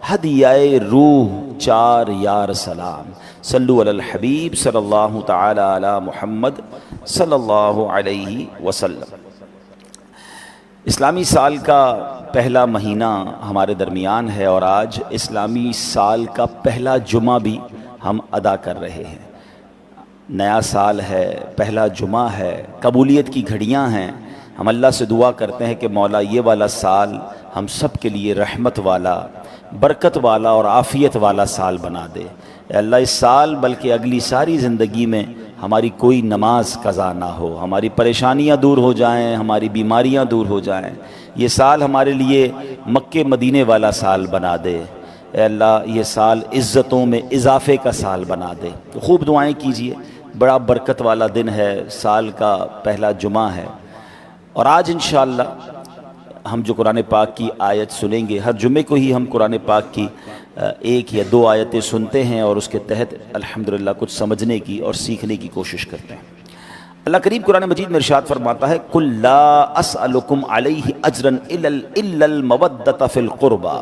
ہدیہ روح چار یار سلام، صلو علی الحبیب صلی اللہ تعالی علی محمد صلی اللہ علیہ وسلم۔ اسلامی سال کا پہلا مہینہ ہمارے درمیان ہے، اور آج اسلامی سال کا پہلا جمعہ بھی ہم ادا کر رہے ہیں۔ نیا سال ہے، پہلا جمعہ ہے، قبولیت کی گھڑیاں ہیں۔ ہم اللہ سے دعا کرتے ہیں کہ مولا یہ والا سال ہم سب کے لیے رحمت والا، برکت والا اور عافیت والا سال بنا دے۔ اے اللہ، اس سال بلکہ اگلی ساری زندگی میں ہماری کوئی نماز قضا نہ ہو، ہماری پریشانیاں دور ہو جائیں، ہماری بیماریاں دور ہو جائیں، یہ سال ہمارے لیے مکے مدینے والا سال بنا دے۔ اے اللہ، یہ سال عزتوں میں اضافے کا سال بنا دے۔ تو خوب دعائیں کیجئے، بڑا برکت والا دن ہے، سال کا پہلا جمعہ ہے، اور آج انشاءاللہ ہم جو قرآن پاک کی آیت سنیں گے، ہر جمعے کو ہی ہم قرآن پاک کی ایک یا دو آیتیں سنتے ہیں اور اس کے تحت الحمدللہ کچھ سمجھنے کی اور سیکھنے کی کوشش کرتے ہیں۔ اللہ کریم قرآن مجید میں ارشاد فرماتا ہے، قُل لَا أَسْأَلُكُمْ عَلَيْهِ أَجْرًا إِلَّا الْمَوَدَّةَ فِي الْقُرْبَى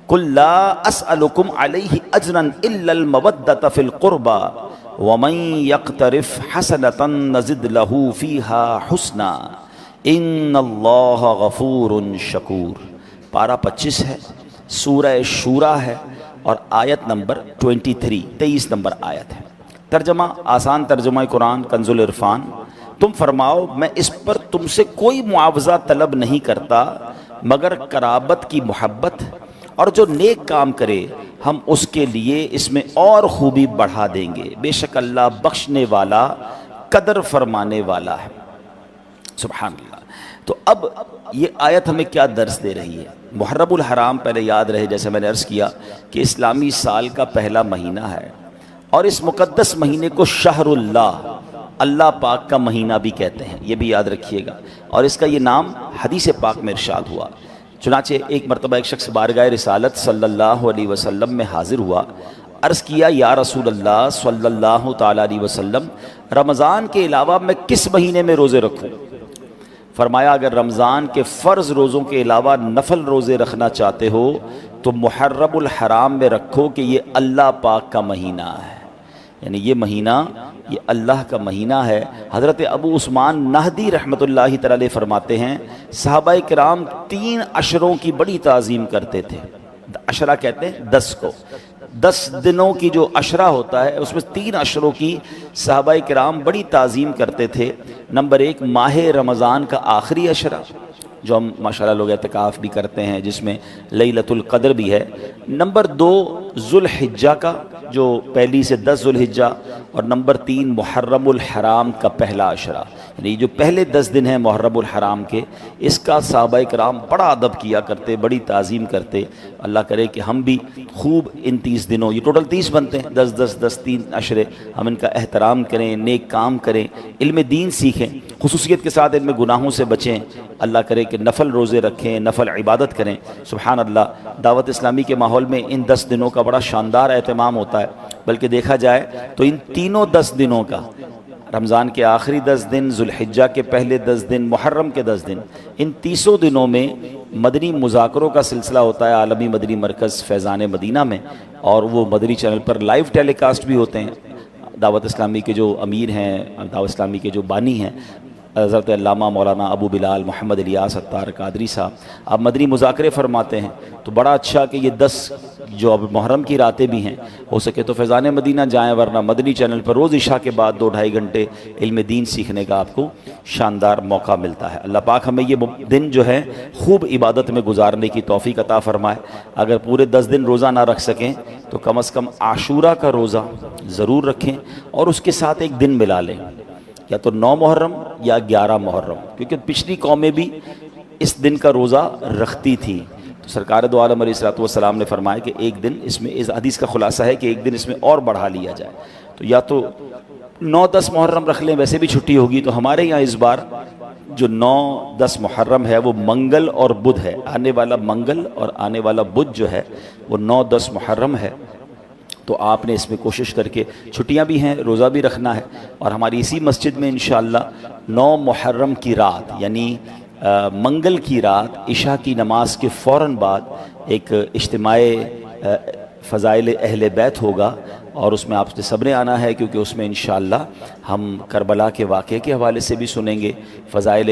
قُل لَا أَسْأَلُكُمْ عَلَيْهِ أَجْرًا إِلَّا الْمَوَدَّةَ فِي الْقُرْبَى وَمَن يَقْتَرِفْ حَسَنَةً نَزِدْ لَهُ فِيهَا حُسْنًا ان اللہ غفور شکور۔ پارہ 25 ہے، سورہ شورا ہے، اور آیت نمبر 23 نمبر آیت ہے۔ ترجمہ، آسان ترجمہ قرآن کنز العرفان، تم فرماؤ میں اس پر تم سے کوئی معاوضہ طلب نہیں کرتا مگر قرابت کی محبت، اور جو نیک کام کرے ہم اس کے لیے اس میں اور خوبی بڑھا دیں گے، بے شک اللہ بخشنے والا قدر فرمانے والا ہے۔ سبحان اللہ۔ تو اب یہ آیت ہمیں کیا درس دے رہی ہے؟ محرم الحرام پہلے یاد رہے، جیسے میں نے عرض کیا کہ اسلامی سال کا پہلا مہینہ ہے، اور اس مقدس مہینے کو شہر اللہ، اللہ پاک کا مہینہ بھی کہتے ہیں، یہ بھی یاد رکھیے گا، اور اس کا یہ نام حدیث پاک میں ارشاد ہوا۔ چنانچہ ایک مرتبہ ایک شخص بارگاہ رسالت صلی اللہ علیہ وسلم میں حاضر ہوا، عرض کیا، یا رسول اللہ صلی اللہ تعالی علیہ وسلم، رمضان کے علاوہ میں کس مہینے میں روزے رکھوں؟ فرمایا، اگر رمضان کے فرض روزوں کے علاوہ نفل روزے رکھنا چاہتے ہو تو محرم الحرام میں رکھو کہ یہ اللہ پاک کا مہینہ ہے۔ یعنی یہ مہینہ یہ اللہ کا مہینہ ہے۔ حضرت ابو عثمان نہدی رحمۃ اللہ تعالی علیہ فرماتے ہیں صحابہ کرام 3 عشروں کی بڑی تعظیم کرتے تھے۔ عشرہ کہتے ہیں 10 کو، 10 دنوں کی جو عشرہ ہوتا ہے اس میں 3 عشروں کی صحابہ کرام بڑی تعظیم کرتے تھے۔ نمبر 1 ماہ رمضان کا آخری عشرہ جو ہم ماشاءاللہ لوگ اعتکاف بھی کرتے ہیں، جس میں لیلۃ القدر بھی ہے۔ نمبر 2 ذوالحجہ کا جو پہلی سے 10 ذوالحجہ، اور نمبر 3 محرم الحرام کا پہلا عشرہ، یعنی جو پہلے 10 دن ہیں محرم الحرام کے، اس کا صحابہ کرام بڑا ادب کیا کرتے، بڑی تعظیم کرتے۔ اللہ کرے کہ ہم بھی خوب ان 30 دنوں، یہ ٹوٹل 30 بنتے ہیں، 10 10 10 3 عشرے، ہم ان کا احترام کریں، نیک کام کریں، علم دین سیکھیں، خصوصیت کے ساتھ علم گناہوں سے بچیں۔ اللہ کرے کہ نفل روزے رکھیں، نفل عبادت کریں۔ سبحان اللہ، دعوت اسلامی کے ماحول میں ان 10 دنوں کا بڑا شاندار اہتمام ہوتا ہے۔ بلکہ دیکھا جائے تو ان تینوں 10 دنوں کا، رمضان کے آخری 10 دن، ذوالحجہ کے پہلے 10 دن، محرم کے 10 دن، ان 30 دنوں میں مدنی مذاکروں کا سلسلہ ہوتا ہے عالمی مدنی مرکز فیضان مدینہ میں، اور وہ مدنی چینل پر لائیو ٹیلی کاسٹ بھی ہوتے ہیں۔ دعوت اسلامی کے جو امیر ہیں، دعوت اسلامی کے جو بانی ہیں، حضرت علامہ مولانا ابو بلال محمد الیاس اتار قادری صاحب، آپ مدنی مذاکرے فرماتے ہیں۔ تو بڑا اچھا کہ یہ 10 جو اب محرم کی راتیں بھی ہیں، ہو سکے تو فیضان مدینہ جائیں، ورنہ مدنی چینل پر روز عشاء کے بعد 2-2.5 گھنٹے علم دین سیکھنے کا آپ کو شاندار موقع ملتا ہے۔ اللہ پاک ہمیں یہ دن جو ہے خوب عبادت میں گزارنے کی توفیق عطا فرمائے۔ اگر پورے 10 دن روزہ نہ رکھ سکیں تو کم از کم عاشورہ کا روزہ ضرور رکھیں، اور اس کے ساتھ ایک دن ملا لیں، یا تو 9 محرم یا 11 محرم، کیونکہ پچھلی قومیں بھی اس دن کا روزہ رکھتی تھی۔ تو سرکار دو عالم علیہ الصلوۃ والسلام نے فرمایا کہ ایک دن اس میں، اس حدیث کا خلاصہ ہے کہ ایک دن اس میں اور بڑھا لیا جائے، تو یا تو 9-10 محرم رکھ لیں، ویسے بھی چھٹی ہوگی۔ تو ہمارے یہاں اس بار جو 9-10 محرم ہے وہ منگل اور بدھ ہے، آنے والا منگل اور آنے والا بدھ جو ہے وہ 9-10 محرم ہے۔ تو آپ نے اس میں کوشش کر کے، چھٹیاں بھی ہیں، روزہ بھی رکھنا ہے، اور ہماری اسی مسجد میں انشاءاللہ 9 محرم کی رات، یعنی منگل کی رات عشاء کی نماز کے فوراً بعد ایک اجتماع فضائل اہل بیت ہوگا، اور اس میں آپ نے سب نے آنا ہے، کیونکہ اس میں انشاءاللہ ہم کربلا کے واقعے کے حوالے سے بھی سنیں گے، فضائل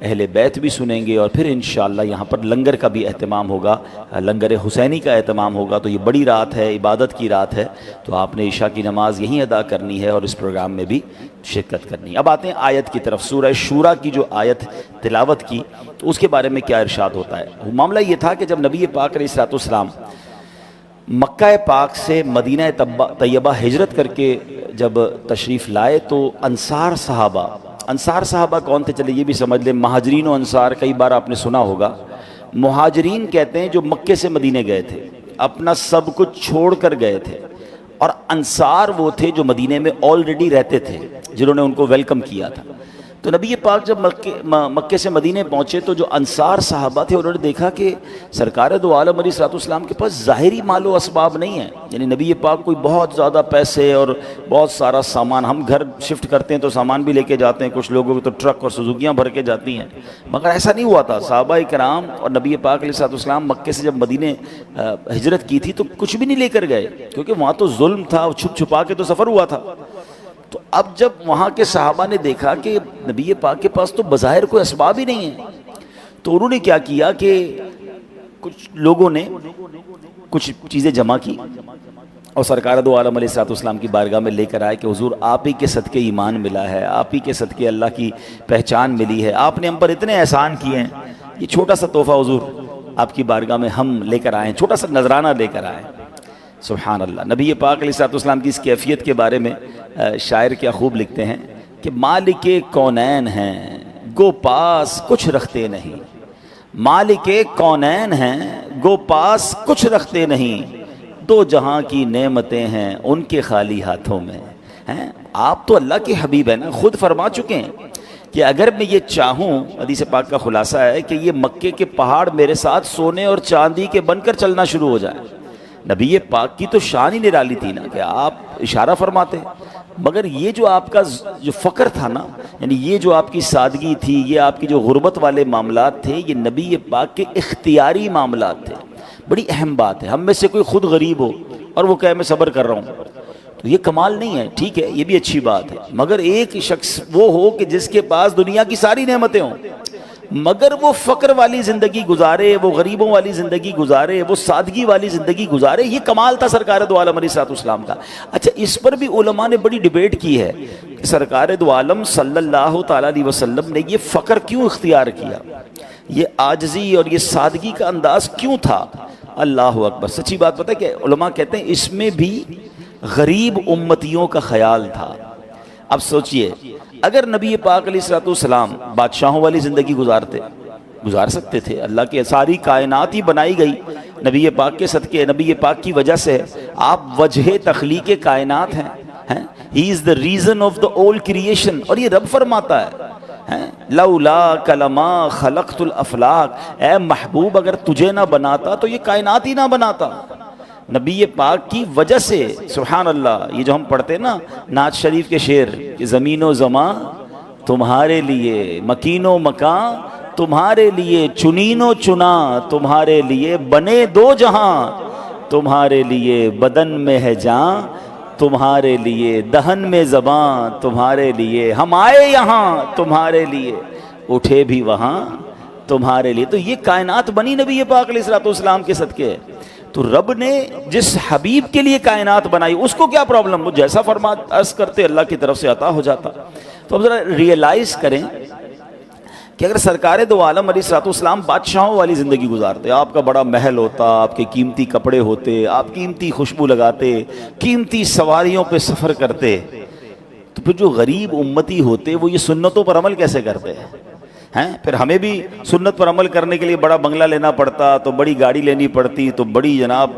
اہل بیت بھی سنیں گے، اور پھر انشاءاللہ یہاں پر لنگر کا بھی اہتمام ہوگا، لنگر حسینی کا اہتمام ہوگا۔ تو یہ بڑی رات ہے، عبادت کی رات ہے، تو آپ نے عشاء کی نماز یہیں ادا کرنی ہے اور اس پروگرام میں بھی شرکت کرنی ہے۔ اب آتے ہیں آیت کی طرف۔ سورہ شورا کی جو آیت تلاوت کی، تو اس کے بارے میں کیا ارشاد ہوتا ہے؟ معاملہ یہ تھا کہ جب نبی پاک علیہ الصلوۃ والسلام مکہ پاک سے مدینہ طیبہ ہجرت کر کے جب تشریف لائے، تو انصار صحابہ کون تھے؟ چلے یہ بھی سمجھ لیں، مہاجرین و انصار کئی بار آپ نے سنا ہوگا۔ مہاجرین کہتے ہیں جو مکے سے مدینے گئے تھے، اپنا سب کچھ چھوڑ کر گئے تھے، اور انصار وہ تھے جو مدینے میں آلریڈی رہتے تھے، جنہوں نے ان کو ویلکم کیا تھا۔ تو نبی پاک جب مکے سے مدینے پہنچے، تو جو انصار صحابہ تھے انہوں نے دیکھا کہ سرکار دو عالم علیہ الصلوۃ والسلام کے پاس ظاہری مال و اسباب نہیں ہیں، یعنی نبی پاک کوئی بہت زیادہ پیسے اور بہت سارا سامان، ہم گھر شفٹ کرتے ہیں تو سامان بھی لے کے جاتے ہیں، کچھ لوگوں کو تو ٹرک اور سزوکیاں بھر کے جاتی ہیں، مگر ایسا نہیں ہوا تھا۔ صحابہ کرام اور نبی پاک علیہ الصلوۃ والسلام مکے سے جب مدینے ہجرت کی تھی تو کچھ بھی نہیں لے کر گئے، کیونکہ وہاں تو ظلم تھا، چھپ چھپا کے تو سفر ہوا تھا۔ تو اب جب وہاں کے صحابہ نے دیکھا کہ نبی پاک کے پاس تو بظاہر کوئی اسباب ہی نہیں ہے، تو انہوں نے کیا کیا کہ کچھ لوگوں نے کچھ چیزیں جمع کی اور سرکار دو عالم علیہ الصلوۃ والسلام کی بارگاہ میں لے کر آئے کہ حضور آپ ہی کے صدقے ایمان ملا ہے، آپ ہی کے صدقے اللہ کی پہچان ملی ہے، آپ نے ہم پر اتنے احسان کیے ہیں، یہ چھوٹا سا تحفہ حضور آپ کی بارگاہ میں ہم لے کر آئے ہیں، چھوٹا سا نذرانہ لے کر آئے ہیں۔ سبحان اللہ۔ نبی پاک علیہ الصلوۃ والسلام کی اس کیفیت کے بارے میں شاعر کیا خوب لکھتے ہیں کہ مالک کونین ہیں گو پاس کچھ رکھتے نہیں، مالک کونین ہیں گو پاس کچھ رکھتے نہیں، دو جہاں کی نعمتیں ہیں ان کے خالی ہاتھوں میں ہیں۔ آپ تو اللہ کے حبیب ہیں نا، خود فرما چکے ہیں کہ اگر میں یہ چاہوں، حدیث پاک کا خلاصہ ہے کہ یہ مکے کے پہاڑ میرے ساتھ سونے اور چاندی کے بن کر چلنا شروع ہو جائے۔ نبی پاک کی تو شان ہی نرالی تھی نا کہ آپ اشارہ فرماتے، مگر یہ جو آپ کا جو فقر تھا نا، یعنی یہ جو آپ کی سادگی تھی، یہ آپ کی جو غربت والے معاملات تھے، یہ نبی پاک کے اختیاری معاملات تھے۔ بڑی اہم بات ہے، ہم میں سے کوئی خود غریب ہو اور وہ کہے میں صبر کر رہا ہوں، تو یہ کمال نہیں ہے، ٹھیک ہے یہ بھی اچھی بات ہے، مگر ایک شخص وہ ہو کہ جس کے پاس دنیا کی ساری نعمتیں ہوں مگر وہ فقر والی زندگی گزارے، وہ غریبوں والی زندگی گزارے، وہ سادگی والی زندگی گزارے، یہ کمال تھا سرکار دو عالم علیہ الصلوۃ والسلام کا۔ اچھا اس پر بھی علماء نے بڑی ڈیبیٹ کی ہے کہ سرکار دو عالم صلی اللہ تعالیٰ علیہ وسلم نے یہ فقر کیوں اختیار کیا، یہ عاجزی اور یہ سادگی کا انداز کیوں تھا؟ اللہ اکبر، سچی بات پتہ ہے کہ علماء کہتے ہیں اس میں بھی غریب امتیوں کا خیال تھا۔ اب سوچئے اگر نبی پاک علیہ الصلوۃ والسلام بادشاہوں والی زندگی گزار سکتے تھے، اللہ کی ساری کائنات ہی بنائی گئی نبی پاک کے صدقے، نبی پاک کی وجہ سے، آپ وجہ تخلیق کائنات ہیں، ہی از دا ریزن آف دا اول کریشن، اور یہ رب فرماتا ہے لولا کلما خلقت الافلاق، اے محبوب اگر تجھے نہ بناتا تو یہ کائنات ہی نہ بناتا۔ نبی پاک کی وجہ سے، سبحان اللہ، یہ جو ہم پڑھتے ہیں نا نعت شریف کے شعر کہ زمین و زمان تمہارے لیے، مکین و مکان تمہارے لیے، چنین و چنا تمہارے لیے، بنے دو جہاں تمہارے لیے، بدن میں ہے جان تمہارے لیے، دہن میں زبان تمہارے لیے، ہم آئے یہاں تمہارے لیے، اٹھے بھی وہاں تمہارے لیے۔ تو یہ کائنات بنی نبی پاک علیہ الصلوۃ والسلام کے صدقے۔ تو رب نے جس حبیب کے لیے کائنات بنائی اس کو کیا پرابلم، وہ جیسا عرض کرتے اللہ کی طرف سے عطا ہو جاتا۔ تو اب ذرا ریئلائز کریں کہ اگر سرکار دو عالم علیہ الصلوۃ والسلام بادشاہوں والی زندگی گزارتے، آپ کا بڑا محل ہوتا، آپ کے قیمتی کپڑے ہوتے، آپ قیمتی خوشبو لگاتے، قیمتی سواریوں پہ سفر کرتے، تو پھر جو غریب امتی ہوتے وہ یہ سنتوں پر عمل کیسے کرتے ہیں؟ پھر ہمیں بھی سنت پر عمل کرنے کے لیے بڑا بنگلہ لینا پڑتا، تو بڑی گاڑی لینی پڑتی، تو بڑی جناب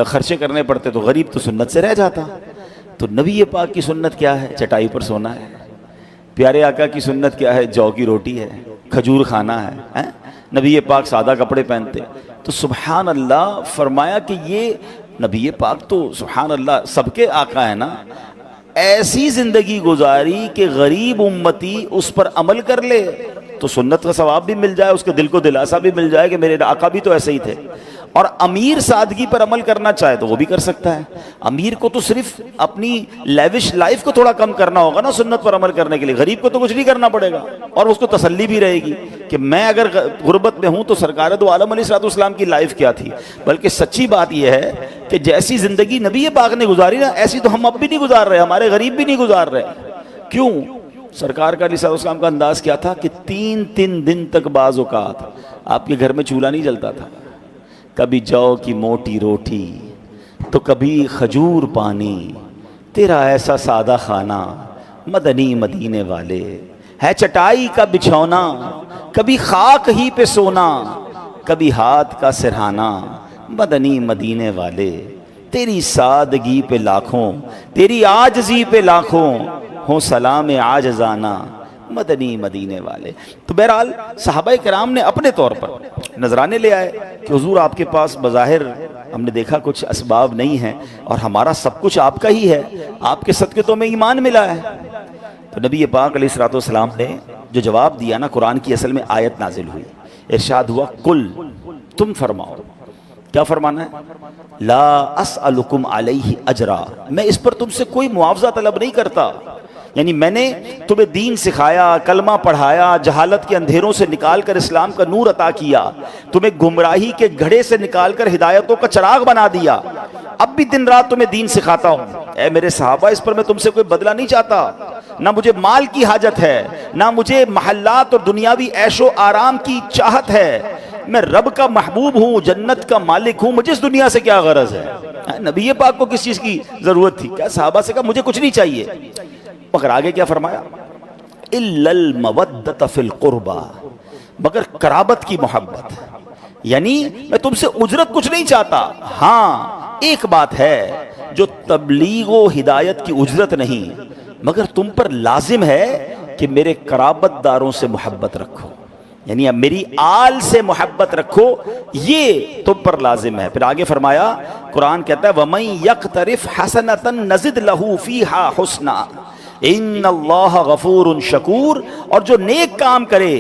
خرچے کرنے پڑتے، تو غریب تو سنت سے رہ جاتا۔ تو نبی پاک کی سنت کیا ہے؟ چٹائی پر سونا ہے۔ پیارے آقا کی سنت کیا ہے؟ جو کی روٹی ہے، کھجور کھانا ہے۔ نبی پاک سادہ کپڑے پہنتے۔ تو سبحان اللہ فرمایا کہ یہ نبی پاک تو سبحان اللہ سب کے آقا ہے نا، ایسی زندگی گزاری کہ غریب امتی اس پر عمل کر لے تو سنت کا ثواب بھی مل جائے، اس کے دل کو دلاسا بھی مل جائے کہ میرے آقا بھی تو ایسے ہی تھے۔ اور امیر سادگی پر عمل کرنا چاہے تو وہ بھی کر سکتا ہے۔ امیر کو تو صرف اپنی لیوش لائف کو تھوڑا کم کرنا ہوگا نا سنت پر عمل کرنے کے لیے، غریب کو تو کچھ نہیں کرنا پڑے گا، اور اس کو تسلی بھی رہے گی کہ میں اگر غربت میں ہوں تو سرکار دو عالم علیہ الصلوۃ والسلام کی لائف کیا تھی۔ بلکہ سچی بات یہ ہے کہ جیسی زندگی نبی پاک نے گزاری نا، ایسی تو ہم اب بھی نہیں گزار رہے، ہمارے غریب بھی نہیں گزار رہے۔ کیوں؟ سرکار کا علیہ الصلوۃ والسلام کا انداز کیا تھا کہ 3 دن تک بعض اوقات آپ کے گھر میں چولہا نہیں جلتا تھا، کبھی جو کی موٹی روٹی تو کبھی کھجور پانی، تیرا ایسا سادہ کھانا مدنی مدینے والے، ہے چٹائی کا بچھونا کبھی خاک ہی پہ سونا، کبھی ہاتھ کا سرہانا مدنی مدینے والے، تیری سادگی پہ لاکھوں، تیری عاجزی پہ لاکھوں، ہوں سلام عاجزانہ مدنی مدینے والے۔ تو بہرحال صحابہ کرام نے اپنے طور پر نذرانے لے آئے کہ حضور آپ کے پاس بظاہر ہم نے دیکھا کچھ اسباب نہیں ہیں، اور ہمارا سب کچھ آپ کا ہی ہے، آپ کے صدقے تو ہمیں ایمان ملا ہے۔ تو نبی پاک علیہ الصلوۃ والسلام نے جو جواب دیا نا، قرآن کی اصل میں آیت نازل ہوئی، ارشاد ہوا کل، تم فرماؤ، کیا فرمانا ہے؟ لا اسألکم علیہ اجرا، میں اس پر تم سے کوئی معاوضہ طلب نہیں کرتا، یعنی میں نے تمہیں دین سکھایا، کلمہ پڑھایا، جہالت کے اندھیروں سے نکال کر اسلام کا نور عطا کیا، تمہیں گمراہی کے گھڑے سے نکال کر ہدایتوں کا چراغ بنا دیا، اب بھی دن رات تمہیں دین سکھاتا ہوں۔ اے میرے صحابہ، اس پر میں تم سے کوئی بدلہ نہیں چاہتا، نہ مجھے مال کی حاجت ہے، نہ مجھے محلات اور دنیاوی عیش و آرام کی چاہت ہے، میں رب کا محبوب ہوں، جنت کا مالک ہوں، مجھے اس دنیا سے کیا غرض ہے؟ نبی پاک کو کس چیز کی ضرورت تھی؟ کیا صحابہ سے کہا مجھے کچھ نہیں چاہیے، مگر آگے کیا فرمایا؟ الا المودۃ فی القربى، مگر قرابت کی محبت، یعنی میں تم سے اجرت کچھ نہیں چاہتا، ہاں ایک بات ہے جو تبلیغ و ہدایت کی اجرت نہیں، مگر تم پر لازم ہے کہ میرے قرابت داروں سے محبت رکھو، یعنی اب میری آل سے محبت رکھو، یہ تم پر لازم ہے۔ پھر آگے فرمایا، قرآن کہتا ہے وَمَن يَقْتَرِفْ حَسَنَةً نَزِدْ لَهُ فِيهَا حُسْنًا ان اللہ غفور شکور، اور جو نیک کام کرے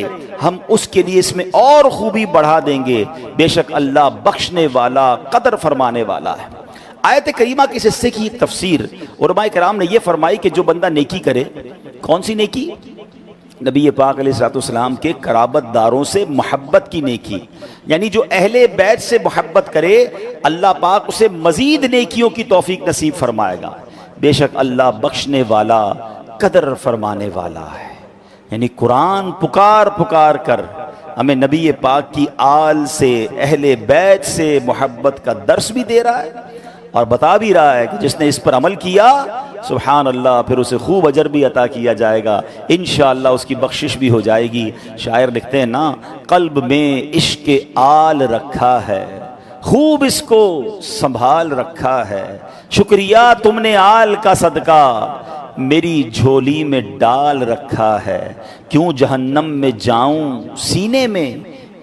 ہم اس کے لیے اس میں اور خوبی بڑھا دیں گے، بے شک اللہ بخشنے والا قدر فرمانے والا ہے۔ آیت کریمہ کے اس حصے کی ایک تفسیر علماء کرام نے یہ فرمائی کہ جو بندہ نیکی کرے، کون سی نیکی؟ نبی پاک علیہ الصلوۃ والسلام کے قرابت داروں سے محبت کی نیکی، یعنی جو اہل بیت سے محبت کرے اللہ پاک اسے مزید نیکیوں کی توفیق نصیب فرمائے گا۔ بے شک اللہ بخشنے والا قدر فرمانے والا ہے۔ یعنی قرآن پکار پکار کر ہمیں نبی پاک کی آل سے، اہل بیت سے محبت کا درس بھی دے رہا ہے اور بتا بھی رہا ہے کہ جس نے اس پر عمل کیا سبحان اللہ پھر اسے خوب اجر بھی عطا کیا جائے گا، انشاءاللہ اس کی بخشش بھی ہو جائے گی۔ شاعر لکھتے ہیں نا، قلب میں عشق آل رکھا ہے، خوب اس کو سنبھال رکھا ہے، شکریہ تم نے آل کا صدقہ میری جھولی میں ڈال رکھا ہے، کیوں جہنم میں جاؤں سینے میں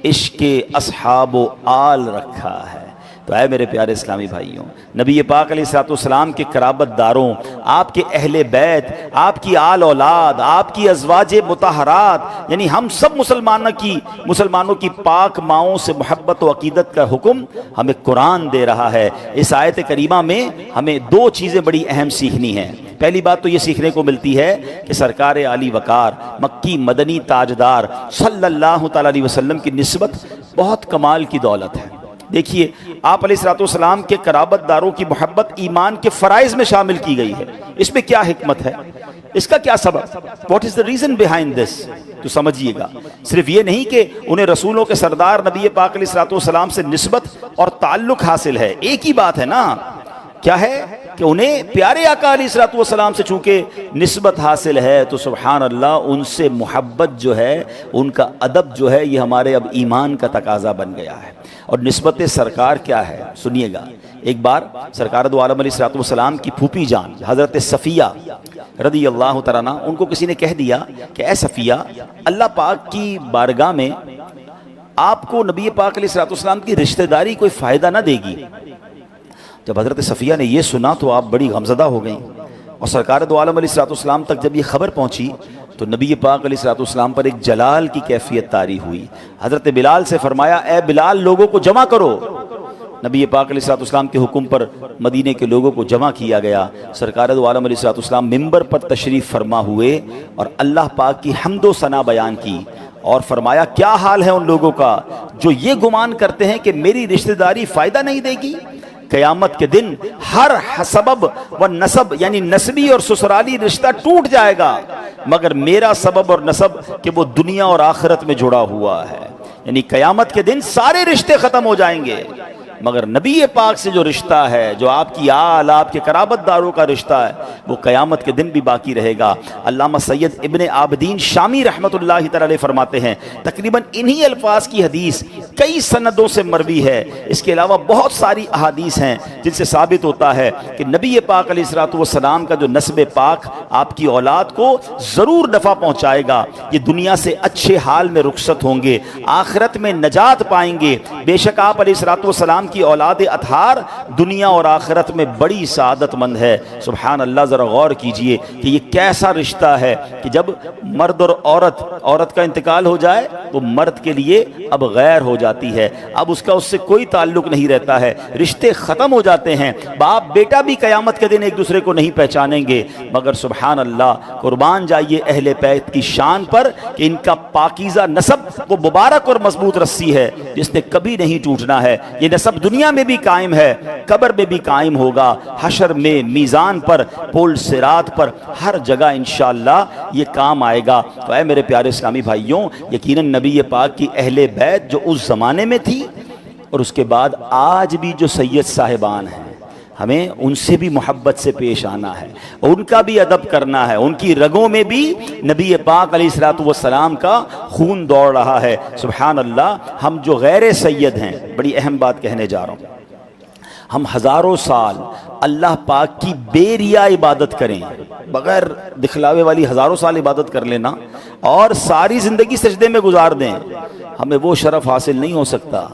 عشق اصحاب و آل رکھا ہے۔ تو اے میرے پیارے اسلامی بھائیوں، نبی پاک علیہ الصلوۃ والسلام کے قرابت داروں، آپ کے اہل بیت، آپ کی آل اولاد، آپ کی ازواج مطہرات، یعنی ہم سب مسلمانوں کی پاک ماؤں سے محبت و عقیدت کا حکم ہمیں قرآن دے رہا ہے۔ اس آیت کریمہ میں ہمیں دو چیزیں بڑی اہم سیکھنی ہیں۔ پہلی بات تو یہ سیکھنے کو ملتی ہے کہ سرکار عالی وقار مکی مدنی تاجدار صلی اللہ تعالی علیہ وسلم کی نسبت بہت کمال کی دولت ہے۔ دیکھیے آپ علیہ الصلوۃ والسلام کے قرابت داروں کی محبت ایمان کے فرائض میں شامل کی گئی ہے۔ اس میں کیا حکمت ہے، اس کا کیا سبب، what is the reason behind this? تو سمجھیے گا، صرف یہ نہیں کہ انہیں رسولوں کے سردار نبی پاک علیہ الصلوۃ والسلام سے نسبت اور تعلق حاصل ہے، ایک ہی بات ہے نا، کیا ہے کہ انہیں پیارے آقا علیہ الصلوۃ والسلام سے چونکہ نسبت حاصل ہے تو سبحان اللہ ان سے محبت جو ہے، ان کا ادب جو ہے، یہ ہمارے اب ایمان کا تقاضا بن گیا ہے۔ اور نسبت سرکار کیا ہے سنیے گا، ایک بار سرکار دو عالم علیہ الصلوۃ والسلام کی پھوپھی جان حضرت صفیہ رضی اللہ تعالیٰ عنہ، ان کو کسی نے کہہ دیا کہ اے صفیہ، اللہ پاک کی بارگاہ میں آپ کو نبی پاک علیہ الصلوۃ والسلام کی رشتہ داری کوئی فائدہ نہ دے گی۔ جب حضرت صفیہ نے یہ سنا تو آپ بڑی غمزدہ ہو گئیں، اور سرکار دو عالم علیہ الصلوۃ والسلام تک جب یہ خبر پہنچی تو نبی پاک علیہ الصلوۃ والسلام پر ایک جلال کی کیفیت طاری ہوئی۔ حضرت بلال سے فرمایا اے بلال لوگوں کو جمع کرو۔ نبی پاک علیہ الصلوۃ والسلام کے حکم پر مدینے کے لوگوں کو جمع کیا گیا۔ سرکار دو عالم علیہ الصلوۃ والسلام ممبر پر تشریف فرما ہوئے اور اللہ پاک کی حمد و ثنا بیان کی اور فرمایا کیا حال ہے ان لوگوں کا جو یہ گمان کرتے ہیں کہ میری رشتہ داری فائدہ نہیں دے گی۔ قیامت کے دن ہر سبب و نسب یعنی نسبی اور سسرالی رشتہ ٹوٹ جائے گا، مگر میرا سبب اور نسب کہ وہ دنیا اور آخرت میں جڑا ہوا ہے، یعنی قیامت کے دن سارے رشتے ختم ہو جائیں گے، مگر نبی پاک سے جو رشتہ ہے، جو آپ کی آل، آپ کے قرابت داروں کا رشتہ ہے، وہ قیامت کے دن بھی باقی رہے گا۔ علامہ سید ابن عابدین شامی رحمۃ اللہ تعالی علیہ فرماتے ہیں تقریباً انہی الفاظ کی حدیث کئی سندوں سے مروی ہے، اس کے علاوہ بہت ساری احادیث ہیں جن سے ثابت ہوتا ہے کہ نبی پاک علیہ الصلوۃ والسلام کا جو نسب پاک آپ کی اولاد کو ضرور نفع پہنچائے گا، یہ دنیا سے اچھے حال میں رخصت ہوں گے، آخرت میں نجات پائیں گے۔ بے شک آپ علیہ الصلوۃ والسلام کی اولاد اطہار دنیا اور آخرت میں بڑی سعادت مند ہے۔ سبحان اللہ، ذرا غور کیجئے کہ یہ کیسا رشتہ ہے کہ جب مرد اور عورت کا انتقال ہو جائے تو مرد کے لیے اب غیر ہو جاتی ہے، اب اس سے کوئی تعلق نہیں رہتا ہے، رشتے ختم ہو جاتے ہیں، باپ بیٹا بھی قیامت کے دن ایک دوسرے کو نہیں پہچانیں گے، مگر سبحان اللہ قربان جائیے اہل بیت کی شان پر کہ ان کا پاکیزہ نسب وہ مبارک اور مضبوط رسی ہے جس نے کبھی نہیں ٹوٹنا ہے۔ یہ نسب دنیا میں بھی قائم ہے، قبر میں بھی قائم ہوگا، حشر میں، میزان پر، پول صراط پر، ہر جگہ انشاءاللہ یہ کام آئے گا۔ تو اے میرے پیارے اسلامی بھائیوں، یقیناً نبی پاک کی اہل بیت جو اس زمانے میں تھی اور اس کے بعد آج بھی جو سید صاحبان ہیں، ہمیں ان سے بھی محبت سے پیش آنا ہے، ان کا بھی ادب کرنا ہے، ان کی رگوں میں بھی نبی پاک علیہ الصلوۃ والسلام کا خون دوڑ رہا ہے۔ سبحان اللہ، ہم جو غیر سید ہیں، بڑی اہم بات کہنے جا رہا ہوں، ہم ہزاروں سال اللہ پاک کی بے ریا عبادت کریں، بغیر دکھلاوے والی ہزاروں سال عبادت کر لینا اور ساری زندگی سجدے میں گزار دیں، ہمیں وہ شرف حاصل نہیں ہو سکتا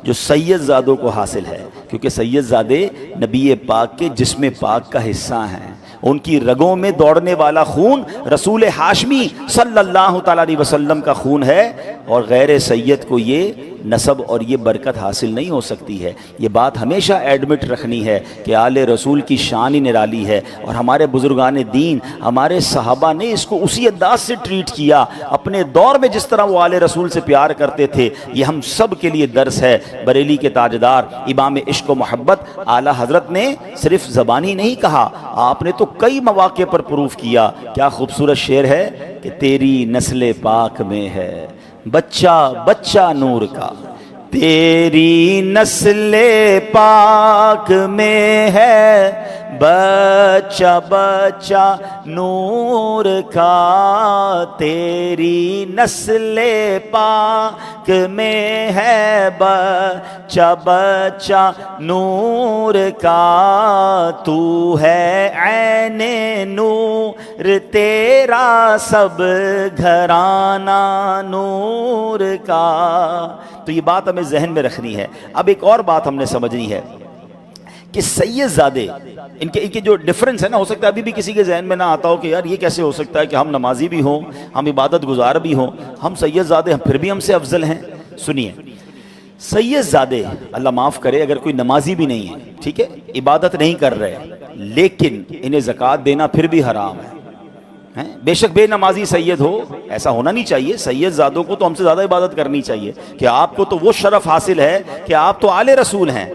جو سید زادوں کو حاصل ہے، کیونکہ سید زادے نبی پاک کے جسم پاک کا حصہ ہیں، ان کی رگوں میں دوڑنے والا خون رسول ہاشمی صلی اللہ تعالی علیہ وسلم کا خون ہے، اور غیر سید کو یہ نسب اور یہ برکت حاصل نہیں ہو سکتی ہے۔ یہ بات ہمیشہ ایڈمٹ رکھنی ہے کہ آل رسول کی شان ہی نرالی ہے، اور ہمارے بزرگان دین، ہمارے صحابہ نے اس کو اسی انداز سے ٹریٹ کیا، اپنے دور میں جس طرح وہ آل رسول سے پیار کرتے تھے۔ یہ ہم سب کے لیے درس ہے۔ بریلی کے تاجدار امام عشق و محبت اعلیٰ حضرت نے صرف زبانی نہیں کہا، آپ نے تو کئی مواقع پر پروف کیا۔ کیا خوبصورت شعر ہے کہ تیری نسل پاک میں ہے بچہ بچہ نور کا، تیری نسل پاک میں ہے بچہ بچہ نور کا، تیری نسل پاک میں ہے بچہ بچہ نور کا، تو ہے عین نور تیرا سب گھرانہ نور کا۔ تو یہ بات ہمیں ذہن میں رکھنی ہے۔ اب ایک اور بات ہم نے سمجھنی ہے کہ سید زادے ان کے جو ڈفرنس ہے نا، ہو سکتا ہے ابھی بھی کسی کے ذہن میں نہ آتا ہو کہ یار یہ کیسے ہو سکتا ہے کہ ہم نمازی بھی ہوں، ہم عبادت گزار بھی ہوں، ہم سید زادے پھر بھی ہم سے افضل ہیں۔ سنیے، سید زادے اللہ معاف کرے اگر کوئی نمازی بھی نہیں ہے، ٹھیک ہے، عبادت نہیں کر رہے، لیکن انہیں زکوٰۃ دینا پھر بھی حرام ہے۔ بے شک بے نمازی سید ہو، ایسا ہونا نہیں چاہیے۔ سید زادوں کو تو ہم سے زیادہ عبادت کرنی چاہیے کہ آپ کو تو وہ شرف حاصل ہے کہ آپ تو آل رسول ہیں،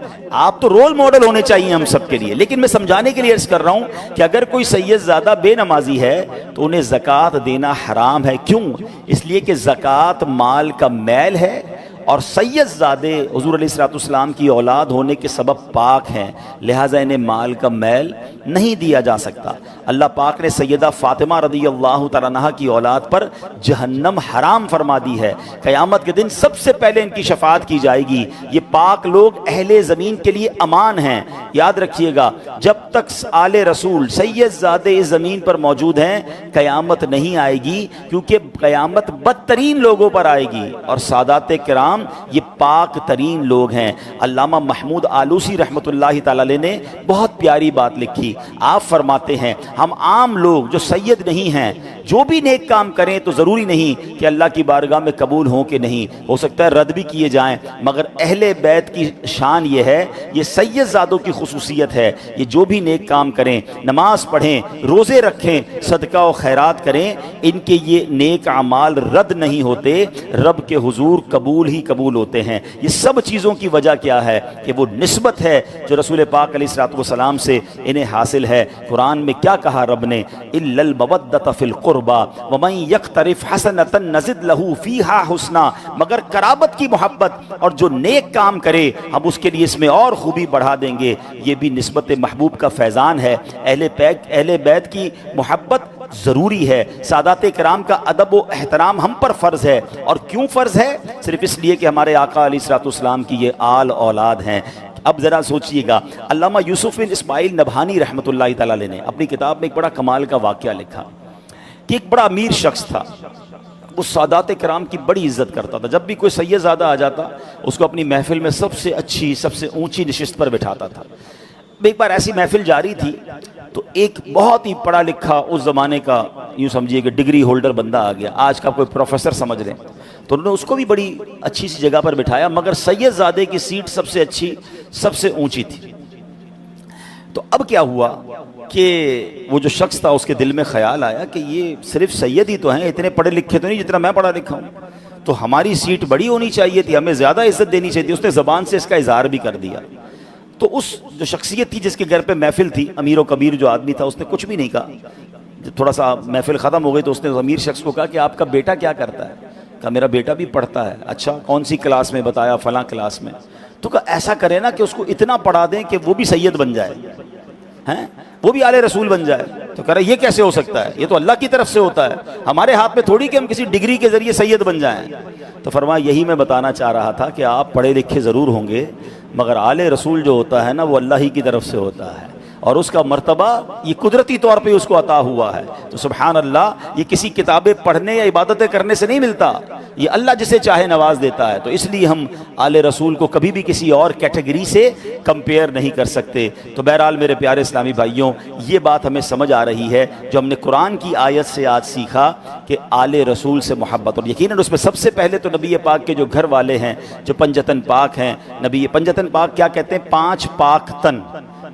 آپ تو رول ماڈل ہونے چاہیے ہم سب کے لیے۔ لیکن میں سمجھانے کے لیے عرض کر رہا ہوں کہ اگر کوئی سید زادہ بے نمازی ہے تو انہیں زکوٰۃ دینا حرام ہے۔ کیوں؟ اس لیے کہ زکوٰۃ مال کا میل ہے، اور سید زادے حضور علیہ الصلوۃ والسلام کی اولاد ہونے کے سبب پاک ہیں، لہٰذا انہیں مال کا میل نہیں دیا جا سکتا۔ اللہ پاک نے سیدہ فاطمہ رضی اللہ تعالیٰ عنہا کی اولاد پر جہنم حرام فرما دی ہے۔ قیامت کے دن سب سے پہلے ان کی شفاعت کی جائے گی۔ یہ پاک لوگ اہل زمین کے لیے امان ہیں۔ یاد رکھیے گا، جب تک آل رسول سید زادے اس زمین پر موجود ہیں قیامت نہیں آئے گی، کیونکہ قیامت بدترین لوگوں پر آئے گی، اور سادات کرام یہ پاک ترین لوگ ہیں۔ علامہ محمود آلوسی رحمۃ اللہ تعالی علیہ نے بہت پیاری بات لکھی۔ آپ فرماتے ہیں ہم عام لوگ جو سید نہیں ہیں، جو بھی نیک کام کریں تو ضروری نہیں کہ اللہ کی بارگاہ میں قبول ہوں کہ نہیں، ہو سکتا ہے رد بھی کیے جائیں، مگر اہل بیت کی شان یہ ہے، یہ سید زادوں کی خصوصیت ہے، یہ جو بھی نیک کام کریں، نماز پڑھیں، روزے رکھیں، صدقہ و خیرات کریں، ان کے یہ نیک اعمال رد نہیں ہوتے، رب کے حضور قبول ہی قبول ہوتے ہیں۔ یہ سب چیزوں کی وجہ کیا ہے کہ وہ نسبت ہے جو رسول پاک علیہ الصلوۃ والسلام سے انہیں حاصل ہے۔ قرآن میں کیا کہا رب نے؟ الا المودۃ فی القربى ومن یقترف حسنۃ نزد لہ فیہا حسنا، مگر قرابت کی محبت اور جو نیک کام کرے ہم اس کے لیے اس میں اور خوبی بڑھا دیں گے۔ یہ بھی نسبت محبوب کا فیضان ہے۔ اہل بیت کی محبت ضروری ہے۔ سادات کرام کا ادب و احترام ہم پر فرض ہے۔ اور کیوں فرض ہے؟ صرف اس لیے کہ ہمارے آقا علیہ الصلوۃ والسلام کی یہ آل اولاد ہیں۔ اب ذرا سوچئے گا، علامہ یوسف بن اسماعیل نبہانی رحمۃ اللہ تعالی علیہ نے اپنی کتاب میں ایک بڑا کمال کا واقعہ لکھا کہ ایک بڑا امیر شخص تھا، وہ سادات کرام کی بڑی عزت کرتا تھا۔ جب بھی کوئی سید زادہ آ جاتا اس کو اپنی محفل میں سب سے اچھی، سب سے اونچی نشست پر بٹھاتا تھا۔ ایک بار ایسی محفل جاری تھی تو ایک بہت ہی پڑھا لکھا اس زمانے کا، یوں سمجھیے کہ ڈگری ہولڈر بندہ آ گیا، آج کا کوئی پروفیسر سمجھ لیں، تو انہوں نے اس کو بھی بڑی اچھی سی جگہ پر بٹھایا، مگر سید زادے کی سیٹ سب سے اچھی، سب سے اونچی تھی۔ تو اب کیا ہوا کہ وہ جو شخص تھا اس کے دل میں خیال آیا کہ یہ صرف سید ہی تو ہیں، اتنے پڑھے لکھے تو نہیں جتنا میں پڑھا لکھا ہوں، تو ہماری سیٹ بڑی ہونی چاہیے تھی، ہمیں زیادہ عزت دینی چاہیے تھی۔ اس نے زبان سے اس کا اظہار بھی کر دیا۔ تو اس جو شخصیت تھی جس کے گھر پہ محفل تھی، امیر و کبیر جو آدمی تھا، اس نے کچھ بھی نہیں کہا۔ جب تھوڑا سا محفل ختم ہو گئی تو اس نے امیر شخص کو کہا کہ آپ کا بیٹا کیا کرتا ہے؟ کہا میرا بیٹا بھی پڑھتا ہے۔ اچھا کون سی کلاس میں؟ بتایا فلاں کلاس میں۔ تو کہا ایسا کرے نا کہ اس کو اتنا پڑھا دیں کہ وہ بھی سید بن جائے، ہیں وہ بھی آل رسول بن جائے۔ تو کہہ رہا یہ کیسے ہو سکتا ہے؟ یہ تو اللہ کی طرف سے ہوتا ہے، ہمارے ہاتھ میں تھوڑی کہ ہم کسی ڈگری کے ذریعے سید بن جائیں۔ تو فرمایا یہی میں بتانا چاہ رہا تھا کہ آپ پڑھے لکھے ضرور ہوں گے، مگر آل رسول جو ہوتا ہے نا وہ اللہ ہی کی طرف سے ہوتا ہے، اور اس کا مرتبہ یہ قدرتی طور پہ اس کو عطا ہوا ہے. تو سبحان اللہ، یہ کسی کتابیں پڑھنے یا عبادتیں کرنے سے نہیں ملتا، یہ اللہ جسے چاہے نواز دیتا ہے. تو اس لیے ہم آل رسول کو کبھی بھی کسی اور کیٹیگری سے کمپیئر نہیں کر سکتے. تو بہرحال میرے پیارے اسلامی بھائیوں، یہ بات ہمیں سمجھ آ رہی ہے جو ہم نے قرآن کی آیت سے آج سیکھا کہ آل رسول سے محبت، اور یقیناً اس میں سب سے پہلے تو نبی پاک کے جو گھر والے ہیں، جو پنجتن پاک ہیں. نبی پنجتن پاک کیا کہتے ہیں؟ 5 پاک تن.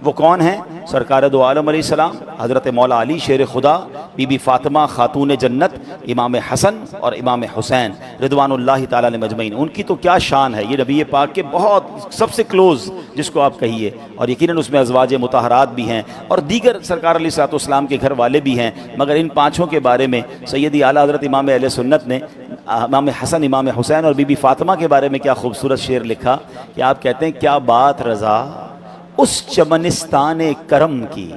وہ کون ہیں؟ سرکار دو عالم علیہ السلام، حضرت مولا علی شیر خدا، بی بی فاطمہ خاتون جنت، امام حسن اور امام حسین رضوان اللہ تعالیٰ علیہ مجمعین. ان کی تو کیا شان ہے، یہ نبی پاک کے بہت سب سے کلوز جس کو آپ کہیے، اور یقیناً اس میں ازواج مطہرات بھی ہیں اور دیگر سرکار علیہ الصلوۃ والسلام کے گھر والے بھی ہیں. مگر ان 5 کے بارے میں سیدی اعلیٰ حضرت امام اہل سنت نے امام حسن، امام حسین اور بی بی فاطمہ کے بارے میں کیا خوبصورت شعر لکھا کہ آپ کہتے ہیں کیا بات رضا اس چمنستان کرم کی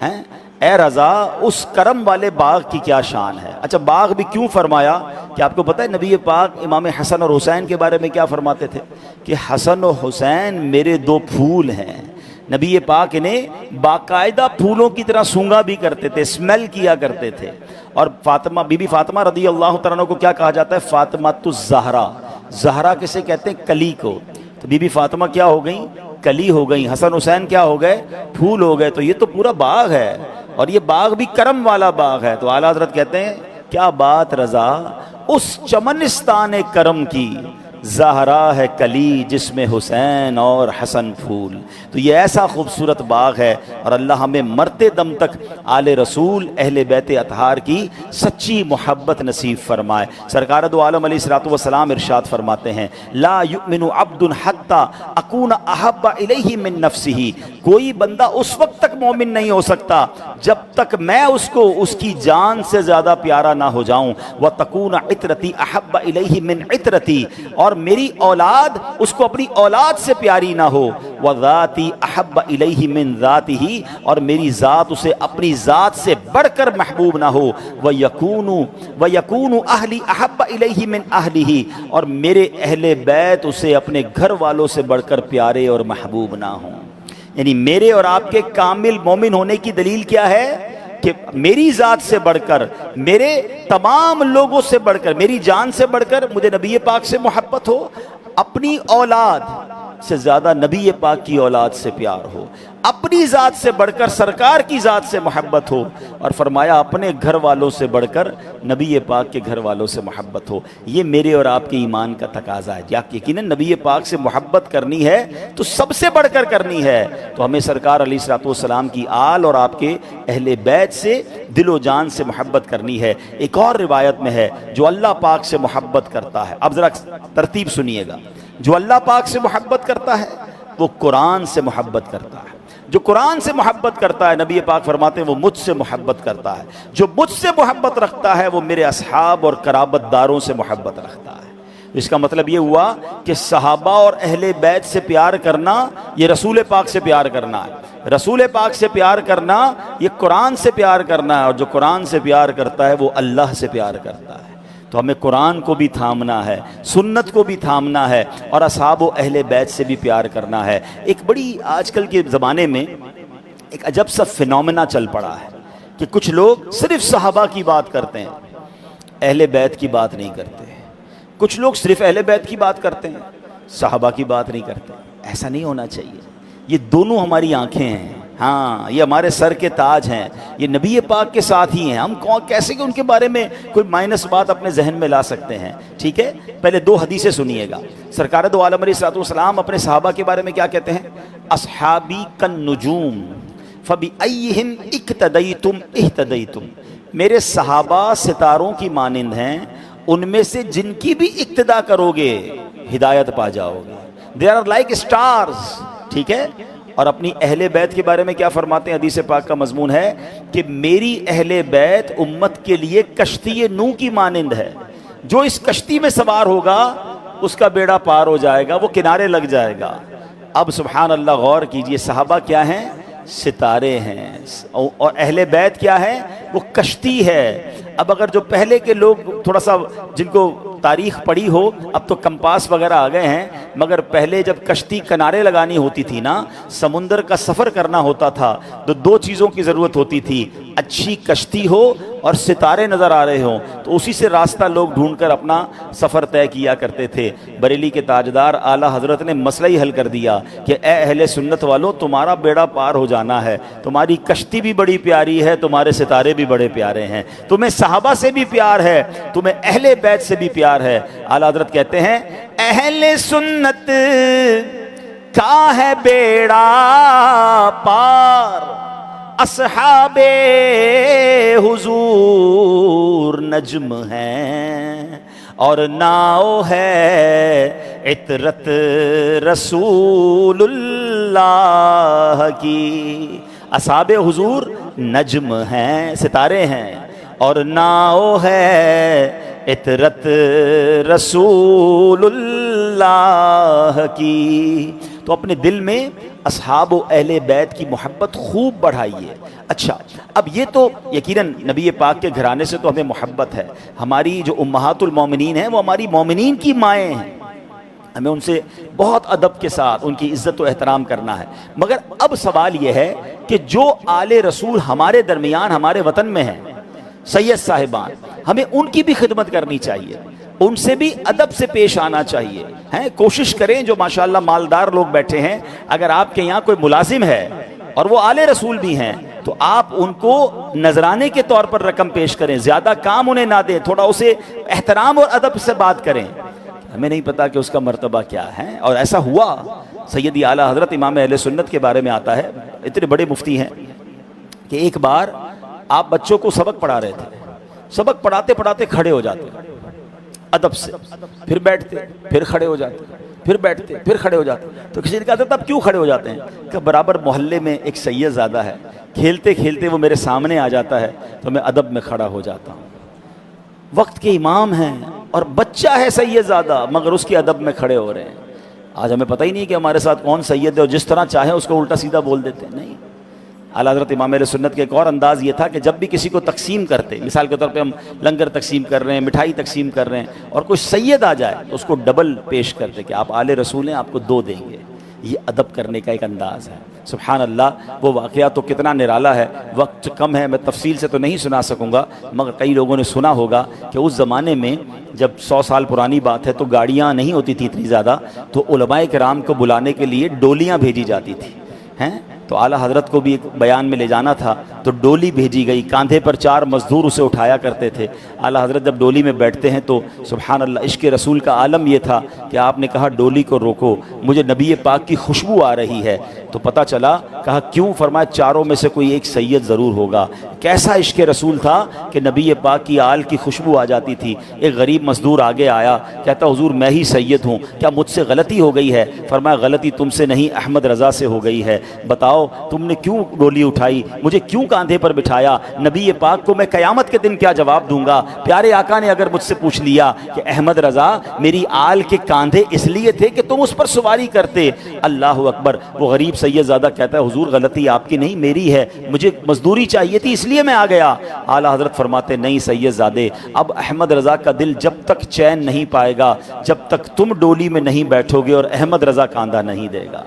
ہیں، اے رضا اس کرم والے باغ کی کیا شان ہے. اچھا باغ بھی کیوں فرمایا کہ آپ کو پتہ ہے نبی پاک امام حسن اور حسین کے بارے میں کیا فرماتے تھے کہ حسن و حسین میرے 2 پھول ہیں. نبی پاک انہیں باقاعدہ پھولوں کی طرح سونگا بھی کرتے تھے، اسمیل کیا کرتے تھے. اور فاطمہ، بی بی فاطمہ رضی اللہ تعالیٰ عنہ کو کیا کہا جاتا ہے؟ فاطمہ الزہرا. زہرا کسے کہتے ہیں؟ کلی کو. تو بی بی فاطمہ کیا ہو گئیں؟ کلی ہو گئیں. حسن حسین کیا ہو گئے؟ پھول ہو گئے. تو یہ تو پورا باغ ہے، اور یہ باغ بھی کرم والا باغ ہے. تو اعلیٰ حضرت کہتے ہیں کیا بات رضا اس چمنستان کرم کی، زہرا ہے کلی جس میں حسین اور حسن پھول. تو یہ ایسا خوبصورت باغ ہے، اور اللہ ہمیں مرتے دم تک آل رسول اہل بیت اطہار کی سچی محبت نصیب فرمائے. سرکار دو عالم علیہ الصلوۃ والسلام ارشاد فرماتے ہیں لا یؤمن عبد حتی اکون احب الیہ من نفسہ. کوئی بندہ اس وقت تک مومن نہیں ہو سکتا جب تک میں اس کو اس کی جان سے زیادہ پیارا نہ ہو جاؤں. وتکون عطرتی احب الیہ من عطرتی، اور میری اولاد اس کو اپنی اولاد سے پیاری نہ ہو. وذاتی احب الیہ من ذاتہ، اور میری ذات اسے اپنی ذات سے بڑھ کر محبوب نہ ہو. ویکون اہلی احب الیہ من اہلہ، اور میرے اہل بیت اسے اپنے گھر والوں سے بڑھ کر پیارے اور محبوب نہ ہوں. یعنی میرے اور آپ کے کامل مومن ہونے کی دلیل کیا ہے کہ میری ذات سے بڑھ کر، میرے تمام لوگوں سے بڑھ کر، میری جان سے بڑھ کر مجھے نبی پاک سے محبت ہو، اپنی اولاد سے زیادہ نبی پاک کی اولاد سے پیار ہو، اپنی ذات سے بڑھ کر سرکار کی ذات سے محبت ہو، اور فرمایا اپنے گھر والوں سے بڑھ کر نبی پاک کے گھر والوں سے محبت ہو. یہ میرے اور آپ کے ایمان کا تقاضا ہے. یقیناً نبی پاک سے محبت کرنی ہے تو سب سے بڑھ کر کرنی ہے. تو ہمیں سرکار علیہ الصلوۃ والسلام کی آل اور آپ کے اہل بیت سے دل و جان سے محبت کرنی ہے. ایک اور روایت میں ہے جو اللہ پاک سے محبت کرتا ہے، اب ذرا ترتیب سنیے گا، جو اللہ پاک سے محبت کرتا ہے وہ قرآن سے محبت کرتا ہے. جو قرآن سے محبت کرتا ہے نبی پاک فرماتے ہیں وہ مجھ سے محبت کرتا ہے. جو مجھ سے محبت رکھتا ہے وہ میرے اصحاب اور قرابت داروں سے محبت رکھتا ہے. اس کا مطلب یہ ہوا کہ صحابہ اور اہل بیت سے پیار کرنا یہ رسول پاک سے پیار کرنا ہے. رسول پاک سے پیار کرنا یہ قرآن سے پیار کرنا ہے، اور جو قرآن سے پیار کرتا ہے وہ اللہ سے پیار کرتا ہے. تو ہمیں قرآن کو بھی تھامنا ہے، سنت کو بھی تھامنا ہے، اور اصحاب و اہل بیت سے بھی پیار کرنا ہے. ایک بڑی آج کل کے زمانے میں ایک عجب سا فینومینا چل پڑا ہے کہ کچھ لوگ صرف صحابہ کی بات کرتے ہیں، اہل بیت کی بات نہیں کرتے. کچھ لوگ صرف اہل بیت کی بات کرتے ہیں، صحابہ کی بات نہیں کرتے. ایسا نہیں ہونا چاہیے. یہ دونوں ہماری آنکھیں ہیں، ہاں یہ ہمارے سر کے تاج ہیں، یہ نبی پاک کے ساتھ ہی ہیں. ہم کیسے کہ ان کے بارے میں کوئی مائنس بات اپنے ذہن میں لا سکتے ہیں؟ ٹھیک ہے، پہلے 2 حدیثیں سنیے گا. سرکار دو عالم علیہ الصلوۃ والسلام اپنے صحابہ کے بارے میں کیا کہتے ہیں؟ اصحابی کالنجوم فبأیہم اقتدیتم اہتدیتم. میرے صحابہ ستاروں کی مانند ہیں، ان میں سے جن کی بھی اقتدا کرو گے ہدایت پا جاؤ گے. They are like stars. ٹھیک ہے. اور اپنی اہل بیت کے بارے میں کیا فرماتے ہیں؟ حدیث پاک کا مضمون ہے کہ میری اہل بیت امت کے لیے کشتی نوح کی مانند ہے. جو اس کشتی میں سوار ہوگا اس کا بیڑا پار ہو جائے گا، وہ کنارے لگ جائے گا. اب سبحان اللہ غور کیجئے، صحابہ کیا ہیں؟ ستارے ہیں، اور اہل بیت کیا ہے؟ وہ کشتی ہے. اب اگر جو پہلے کے لوگ تھوڑا سا جن کو تاریخ پڑھی ہو، اب تو کمپاس وغیرہ آ گئے ہیں، مگر پہلے جب کشتی کنارے لگانی ہوتی تھی نا، سمندر کا سفر کرنا ہوتا تھا، تو دو چیزوں کی ضرورت ہوتی تھی، اچھی کشتی ہو اور ستارے نظر آ رہے ہوں، تو اسی سے راستہ لوگ ڈھونڈ کر اپنا سفر طے کیا کرتے تھے۔ بریلی کے تاجدار اعلیٰ حضرت نے مسئلہ ہی حل کر دیا کہ اے اہل سنت والو، تمہارا بیڑا پار ہو جانا ہے، تمہاری کشتی بھی بڑی پیاری ہے، تمہارے ستارے بھی بڑے پیارے ہیں، تمہیں صحابہ سے بھی پیار ہے، تمہیں اہل بیت سے بھی پیار ہے۔ اعلیٰ حضرت کہتے ہیں اہل سنت کا ہے بیڑا پار، اصحاب حضور نجم ہیں، اور ناؤ ہے عطرت رسول اللہ کی۔ اصحاب حضور نجم ہیں، ستارے ہیں، اور ناؤ ہے عطرت رسول اللہ کی۔ تو اپنے دل میں اصحاب و اہل بیت کی محبت خوب بڑھائیے۔ اچھا، اب یہ تو یقیناً نبی پاک کے گھرانے سے تو ہمیں محبت ہے، ہماری جو امہات المومنین ہیں وہ ہماری مومنین کی مائیں ہیں، ہمیں ان سے بہت ادب کے ساتھ ان کی عزت و احترام کرنا ہے۔ مگر اب سوال یہ ہے کہ جو آل رسول ہمارے درمیان ہمارے وطن میں ہیں، سید صاحبان، ہمیں ان کی بھی خدمت کرنی چاہیے، ان سے بھی ادب سے پیش آنا چاہیے۔ ہیں کوشش کریں، جو ماشاءاللہ مالدار لوگ بیٹھے ہیں، اگر آپ کے یہاں کوئی ملازم ہے اور وہ آل رسول بھی ہیں تو آپ ان کو نذرانے کے طور پر رقم پیش کریں، زیادہ کام انہیں نہ دیں، تھوڑا اسے احترام اور ادب سے بات کریں۔ ہمیں نہیں پتا کہ اس کا مرتبہ کیا ہے، اور ایسا ہوا سیدی اعلیٰ حضرت امام اہل سنت کے بارے میں آتا ہے، اتنے بڑے مفتی ہیں کہ ایک بار آپ بچوں کو سبق پڑھا رہے تھے، سبق پڑھاتے پڑھاتے کھڑے ہو جاتے ادب سے، پھر بیٹھتے، پھر کھڑے ہو جاتے، پھر بیٹھتے، پھر کھڑے ہو جاتے۔ تو کسی نے کہا تھا تب کیوں کھڑے ہو جاتے ہیں؟ کہ برابر محلے میں ایک سید زادہ ہے، کھیلتے کھیلتے وہ میرے سامنے آ جاتا ہے تو میں ادب میں کھڑا ہو جاتا ہوں۔ وقت کے امام ہیں اور بچہ ہے سید زادہ، مگر اس کے ادب میں کھڑے ہو رہے ہیں۔ آج ہمیں پتہ ہی نہیں کہ ہمارے ساتھ کون سید ہے، اور جس طرح چاہے اس کو الٹا سیدھا بول دیتے ہیں۔ نہیں، اعلیٰ حضرت امام اہل سنت کے ایک اور انداز یہ تھا کہ جب بھی کسی کو تقسیم کرتے، مثال کے طور پہ ہم لنگر تقسیم کر رہے ہیں، مٹھائی تقسیم کر رہے ہیں، اور کوئی سید آ جائے تو اس کو ڈبل پیش کرتے کہ آپ آل رسول ہیں، آپ کو 2 دیں گے۔ یہ ادب کرنے کا ایک انداز ہے۔ سبحان اللہ، وہ واقعہ تو کتنا نرالا ہے، وقت کم ہے، میں تفصیل سے تو نہیں سنا سکوں گا، مگر کئی لوگوں نے سنا ہوگا کہ اس زمانے میں جب 100 سال پرانی بات ہے تو گاڑیاں نہیں ہوتی تھی اتنی زیادہ، تو علماء کرام کو بلانے کے لیے ڈولیاں بھیجی جاتی تھی ہیں۔ تو اعلیٰ حضرت کو بھی ایک بیان میں لے جانا تھا تو ڈولی بھیجی گئی، کاندھے پر 4 مزدور اسے اٹھایا کرتے تھے۔ اعلیٰ حضرت جب ڈولی میں بیٹھتے ہیں تو سبحان اللہ، عشق رسول کا عالم یہ تھا کہ آپ نے کہا ڈولی کو روکو، مجھے نبی پاک کی خوشبو آ رہی ہے۔ تو پتہ چلا، کہا کیوں؟ فرمایا چاروں میں سے کوئی ایک سید ضرور ہوگا۔ کیسا عشق رسول تھا کہ نبی پاک کی آل کی خوشبو آ جاتی تھی۔ ایک غریب مزدور آگے آیا، کہتا حضور میں ہی سید ہوں، کیا مجھ سے غلطی ہو گئی ہے؟ فرمایا غلطی تم سے نہیں، احمد رضا سے ہو گئی ہے۔ بتاؤ تم نے کیوں ڈولی اٹھائی، مجھے کیوں کاندھے پر بٹھایا؟ نبی پاک کو میں قیامت کے دن کیا جواب دوں گا؟ پیارے آقا نے اگر مجھ سے پوچھ لیا کہ احمد رضا میری آل کے کاندھے اس لیے تھے کہ تم اس پر سواری کرتے، اللہ اکبر۔ وہ غریب سید زادہ کہتا ہے حضور غلطی آپ کی نہیں میری ہے، مجھے مزدوری چاہیے تھی اس لیے میں آ گیا۔ اعلیٰ حضرت فرماتے نہیں سید زادے، اب احمد رضا کا دل جب تک چین نہیں پائے گا جب تک تم ڈولی میں نہیں بیٹھو گے اور احمد رضا کاندھا نہیں دے گا۔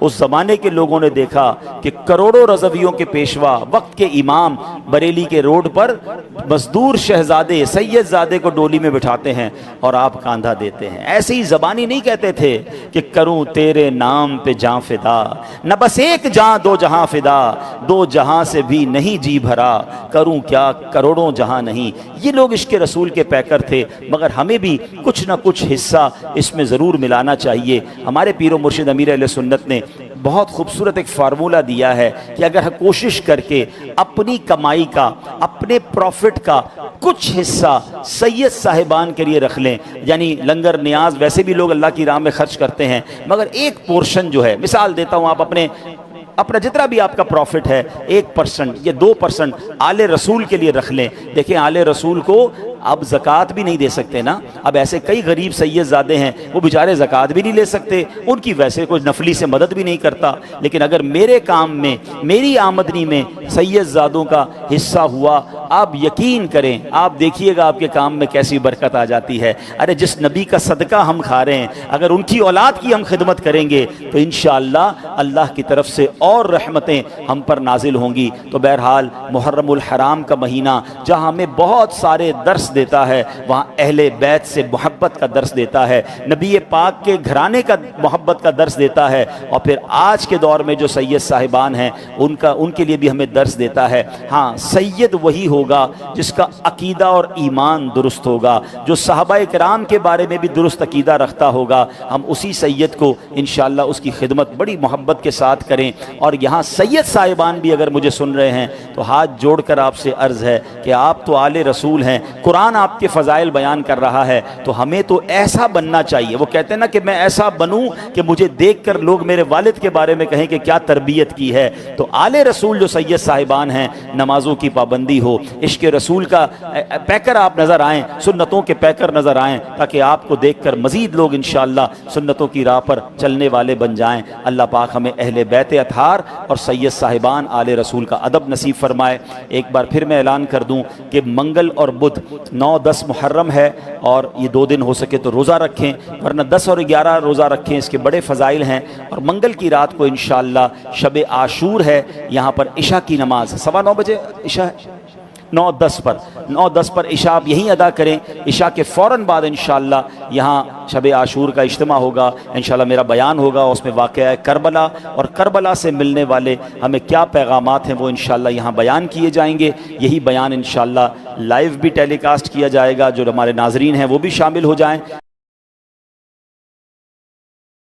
اس زمانے کے لوگوں نے دیکھا کہ کروڑوں رضویوں کے پیشوا، وقت کے امام بریلی کے روڈ پر مزدور شہزادے سید زادے کو ڈولی میں بٹھاتے ہیں اور آپ کاندھا دیتے ہیں۔ ایسے ہی زبانی نہیں کہتے تھے کہ کروں تیرے نام پہ جاں فدا، نہ بس ایک جاں 2 جہاں فدا، 2 جہاں سے بھی نہیں جی بھرا، کروں کیا کروڑوں جہاں نہیں۔ یہ لوگ عشق رسول کے پیکر تھے، مگر ہمیں بھی کچھ نہ کچھ حصہ اس میں ضرور ملانا چاہیے۔ ہمارے پیر و مرشد امیر اہل سنت نے بہت خوبصورت ایک فارمولہ دیا ہے کہ اگر ہم کوشش کر کے اپنی کمائی کا، اپنے پروفٹ کا کچھ حصہ سید صاحبان کے لیے رکھ لیں، یعنی لنگر نیاز ویسے بھی لوگ اللہ کی راہ میں خرچ کرتے ہیں، مگر ایک پورشن جو ہے، مثال دیتا ہوں، آپ اپنا جتنا بھی آپ کا پروفٹ ہے 1% یا 2% آل رسول کے لیے رکھ لیں۔ دیکھیں آل رسول کو اب زکوٰۃ بھی نہیں دے سکتے نا. اب ایسے کئی غریب سید زادے ہیں وہ بیچارے زکوٰۃ بھی نہیں لے سکتے, ان کی ویسے کوئی نفلی سے مدد بھی نہیں کرتا. لیکن اگر میرے کام میں, میری آمدنی میں سید زادوں کا حصہ ہوا, آپ یقین کریں, آپ دیکھیے گا آپ کے کام میں کیسی برکت آ جاتی ہے. ارے جس نبی کا صدقہ ہم کھا رہے ہیں, اگر ان کی اولاد کی ہم خدمت کریں گے تو انشاءاللہ اللہ کی طرف سے اور رحمتیں ہم پر نازل ہوں گی. تو بہرحال محرم الحرام کا مہینہ جہاں ہمیں بہت سارے درس دیتا ہے, وہاں اہل بیت سے محبت کا درس دیتا ہے, نبی پاک کے گھرانے کا محبت کا درس دیتا ہے, اور پھر آج کے دور میں جو سید صاحبان ہیں ان کے لیے بھی ہمیں درس دیتا ہے. ہاں, سید وہی ہوگا جس کا عقیدہ اور ایمان درست ہوگا, جو صحابہ کرام کے بارے میں بھی درست عقیدہ رکھتا ہوگا. ہم اسی سید کو انشاءاللہ اس کی خدمت بڑی محبت کے ساتھ کریں. اور یہاں سید صاحبان بھی اگر مجھے سن رہے ہیں تو ہاتھ جوڑ کر آپ سے عرض ہے کہ آپ تو آل رسول ہیں, قرآن آپ کے فضائل بیان کر رہا ہے, تو ہمیں تو ایسا بننا چاہیے. وہ کہتے ہیں نا کہ میں ایسا بنوں کہ مجھے دیکھ کر لوگ میرے والد کے بارے میں کہیں کہ کیا تربیت کی ہے. تو آل رسول جو سید صاحبان ہیں, نمازوں کی پابندی ہو, عشق رسول کا پیکر آپ نظر آئیں, سنتوں کے پیکر نظر آئیں, تاکہ آپ کو دیکھ کر مزید لوگ انشاءاللہ سنتوں کی راہ پر چلنے والے بن جائیں. اللہ پاک ہمیں اہل بیت اطہار اور سید صاحبان آل رسول کا ادب نصیب فرمائے. ایک بار پھر میں اعلان کر دوں کہ منگل اور بدھ 9-10 محرم ہے, اور یہ 2 دن ہو سکے تو روزہ رکھیں, ورنہ 10 اور 11 روزہ رکھیں, اس کے بڑے فضائل ہیں. اور منگل کی رات کو انشاءاللہ شب عاشور ہے, یہاں پر عشاء کی نماز 9:15 بجے عشاء ہے, 9:10 پر عشاء آپ یہیں ادا کریں. عشاء کے فوراً بعد انشاءاللہ یہاں شب عاشور کا اجتماع ہوگا, انشاءاللہ میرا بیان ہوگا, اس میں واقعہ کربلا اور کربلا سے ملنے والے ہمیں کیا پیغامات ہیں وہ انشاءاللہ یہاں بیان کیے جائیں گے. یہی بیان انشاءاللہ لائیو بھی ٹیلی کاسٹ کیا جائے گا, جو ہمارے ناظرین ہیں وہ بھی شامل ہو جائیں.